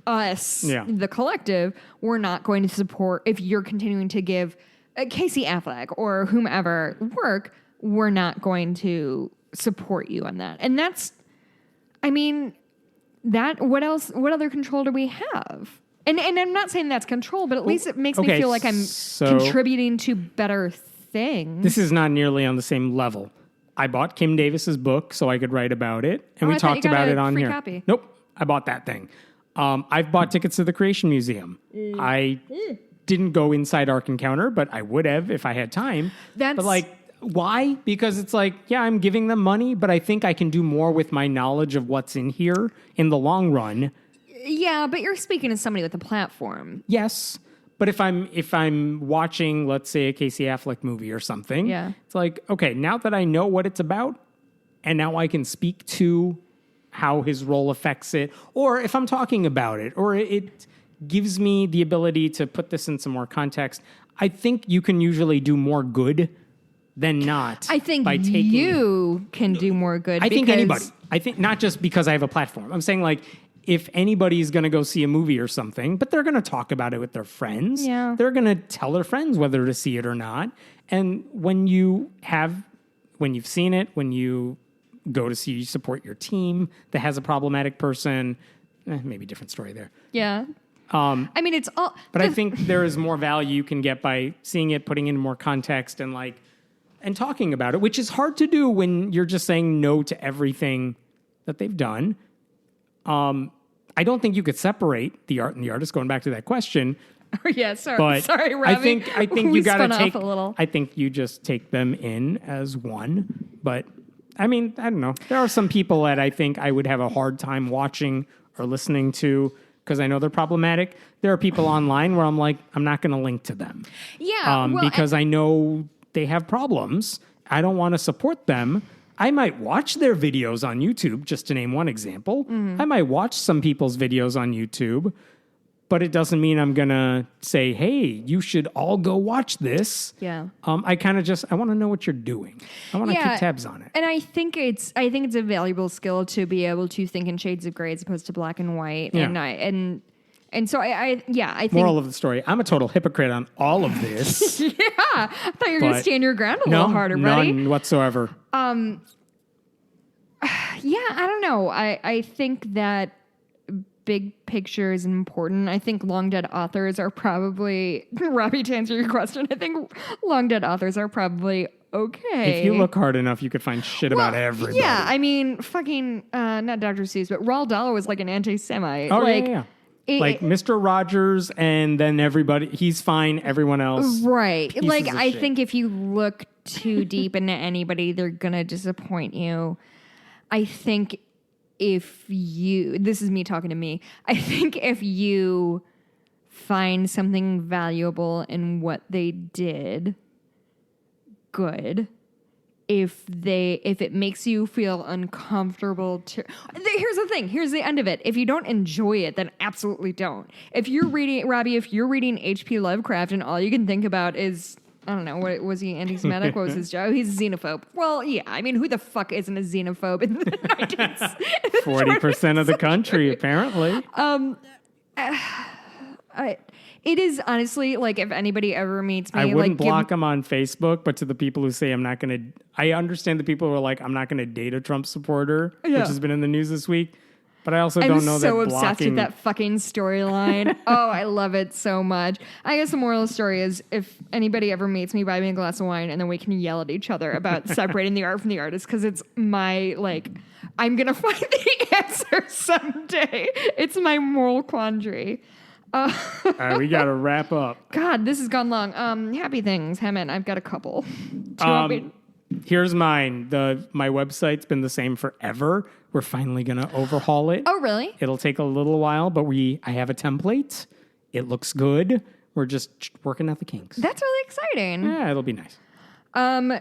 us, the collective, we're not going to support, if you're continuing to give Casey Affleck or whomever work, we're not going to support you on that. And that's, what other control do we have? And I'm not saying that's control, but at least it makes me feel like I'm so contributing to better things. This is not nearly on the same level. I bought Kim Davis's book so I could write about it, and we talked about it on free here. Copy. Nope, I bought that thing. I've bought tickets to the Creation Museum. I didn't go inside Ark Encounter, but I would have if I had time. But like, why? Because it's like, yeah, I'm giving them money, but I think I can do more with my knowledge of what's in here in the long run. Yeah, but you're speaking to somebody with a platform. Yes. But if I'm watching, let's say, a Casey Affleck movie or something, it's like, okay, now that I know what it's about, and now I can speak to how his role affects it, or if I'm talking about it, or it gives me the ability to put this in some more context, I think you can usually do more good than not. I think you can do more good. I think anybody. I think not just because I have a platform. I'm saying like, if anybody's going to go see a movie or something, but they're going to talk about it with their friends. Yeah. They're going to tell their friends whether to see it or not. And when you've seen it, when you go to see, you support your team that has a problematic person, maybe different story there. Yeah. I mean, it's all... But I think there is more value you can get by seeing it, putting in more context and talking about it, which is hard to do when you're just saying no to everything that they've done. I don't think you could separate the art and the artist, going back to that question. Oh, yeah, sorry. But sorry, Robbie. I think you got to take... a little. I think you just take them in as one. But, I mean, I don't know. There are some people that I think I would have a hard time watching or listening to because I know they're problematic. There are people online where I'm like, I'm not going to link to them. Yeah. Because I know they have problems. I don't want to support them. I might watch their videos on YouTube, just to name one example. Mm-hmm. I might watch some people's videos on YouTube, but it doesn't mean I'm going to say, hey, you should all go watch this. Yeah. I kind of I want to know what you're doing. I want to keep tabs on it. And I think it's a valuable skill to be able to think in shades of gray as opposed to black and white. Yeah. And so I think... Moral of the story, I'm a total hypocrite on all of this. Yeah. I thought you were going to stand your ground a little harder, buddy. None whatsoever. Yeah, I don't know. I think that big picture is important. I think long dead authors are probably... Robbie, to answer your question, I think long dead authors are probably okay. If you look hard enough, you could find shit about everybody. Yeah, I mean, fucking... not Dr. Seuss, but Roald Dahl was like an anti-Semite. Oh, yeah. Mr. Rogers and then everybody, he's fine, everyone else. Right. I think if you look too deep into anybody, they're going to disappoint you. I think this is me talking to me, I think if you find something valuable in what they did, good. If it makes you feel uncomfortable here's the thing, here's the end of it. If you don't enjoy it, then absolutely don't. If you're reading H.P. Lovecraft and all you can think about is, I don't know, what was he anti-Semitic? What was his job? He's a xenophobe. Well, yeah, I mean, who the fuck isn't a xenophobe in the 19th? 40% of the country, apparently. It is honestly, like, if anybody ever meets me... I wouldn't block them on Facebook, but to the people who say I'm not going to... I understand the people who are like, I'm not going to date a Trump supporter, which has been in the news this week. But I also don't know that blocking... I'm so obsessed with that fucking storyline. Oh, I love it so much. I guess the moral of the story is, if anybody ever meets me, buy me a glass of wine, and then we can yell at each other about separating the art from the artist, because it's my, I'm going to find the answer someday. It's my moral quandary. All right, we got to wrap up. God, this has gone long. Happy things, Hammond. I've got a couple. Here's mine. My website's been the same forever. We're finally going to overhaul it. Oh, really? It'll take a little while, but I have a template. It looks good. We're just working out the kinks. That's really exciting. Yeah, it'll be nice.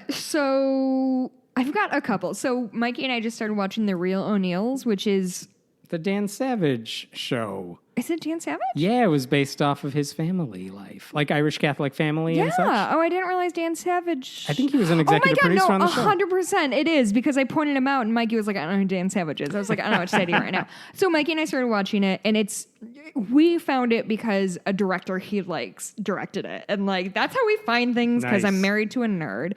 So I've got a couple. So Mikey and I just started watching The Real O'Neills, which is the Dan Savage show. Is it Dan Savage? Yeah, it was based off of his family life, like Irish Catholic family and such. Yeah. Oh, I didn't realize Dan Savage. I think he was an executive producer on the show. 100% it is, because I pointed him out and Mikey was like, I don't know who Dan Savage is. I was like, I don't know what to say to you right now. So Mikey and I started watching it, and we found it because a director he likes directed it. And that's how we find things, because I'm married to a nerd.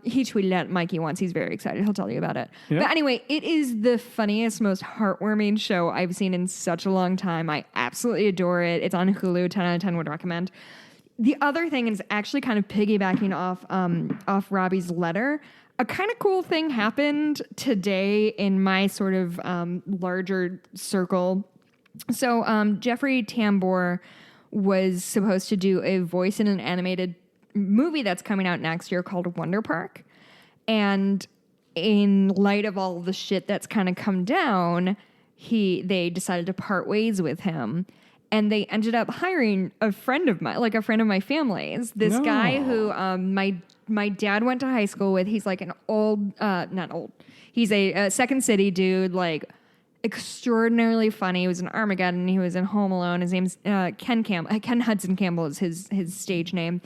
He tweeted at Mikey once. He's very excited. He'll tell you about it. Yep. But anyway, it is the funniest, most heartwarming show I've seen in such a long time. time. I absolutely adore it. It's on Hulu. 10 out of 10 would recommend. The other thing is actually kind of piggybacking off Robbie's letter. A kind of cool thing happened today in my sort of larger circle. So Jeffrey Tambor was supposed to do a voice in an animated movie that's coming out next year called Wonder Park. And in light of all the shit that's kind of come down, they decided to part ways with him. And they ended up hiring a friend of mine, like a friend of my family's. This guy who my dad went to high school with. He's like an not old. He's a Second City dude, like extraordinarily funny. He was in Armageddon. He was in Home Alone. His name's Ken Hudson Campbell is his stage name.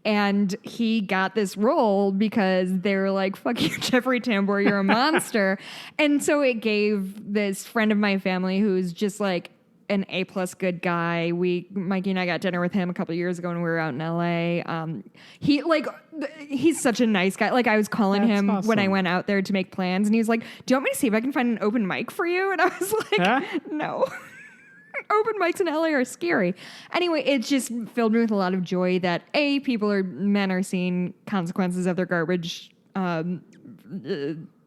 And he got this role because they were like, fuck you, Jeffrey Tambor, you're a monster. And so it gave this friend of my family who's just like an A+ good guy. Mikey and I got dinner with him a couple of years ago when we were out in LA. He's such a nice guy. Like I was calling him awesome. When I went out there to make plans, and he was like, do you want me to see if I can find an open mic for you? And I was like, no. Open mics in LA are scary. Anyway, it just filled me with a lot of joy that men are seeing consequences of their garbage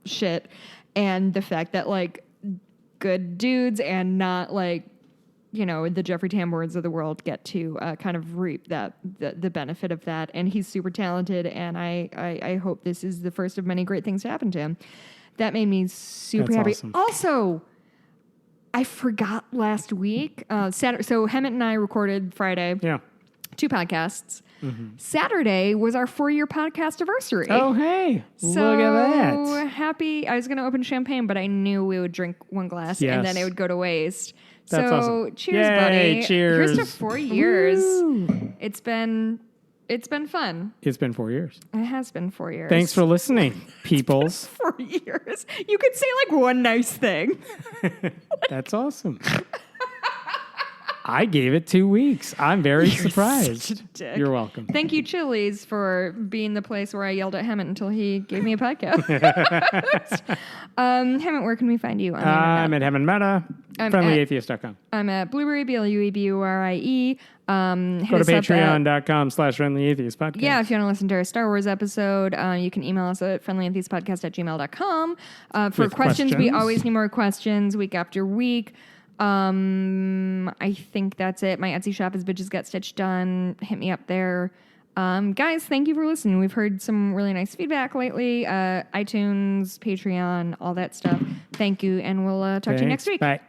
shit, and the fact that like good dudes and not like, you know, the Jeffrey Tambors of the world get to kind of reap the benefit of that. And he's super talented, and I hope this is the first of many great things to happen to him. That made me super happy. Awesome. Also, I forgot last week. Saturday, so Hemet and I recorded Friday. Yeah. 2 podcasts. Mm-hmm. Saturday was our 4-year podcast anniversary. Oh, hey. Look at that. Happy. I was going to open champagne, but I knew we would drink 1 glass and then it would go to waste. That's so awesome. Cheers, Yay, buddy. Cheers. Here's to 4 years. Woo. It's been fun. It's been 4 years. It has been 4 years. Thanks for listening, peoples. 4 years. You could say like one nice thing. That's awesome. I gave it 2 weeks. I'm very surprised. Such a dick. You're welcome. Thank you, Chili's, for being the place where I yelled at Hemet until he gave me a podcast. Hemet, where can we find you? I'm at Hemet Meta, friendlyatheist.com. I'm at Blueberry, BLUEBURIE. Go to patreon.com/friendlyatheist podcast. Yeah, if you want to listen to our Star Wars episode, you can email us at friendlyatheistpodcast@gmail.com. For questions, we always need more questions week after week. I think that's it. My Etsy shop is Bitches Get Stitched Done. Hit me up there. Guys, thank you for listening. We've heard some really nice feedback lately. iTunes, Patreon, all that stuff. Thank you, and we'll talk to you next week. Bye.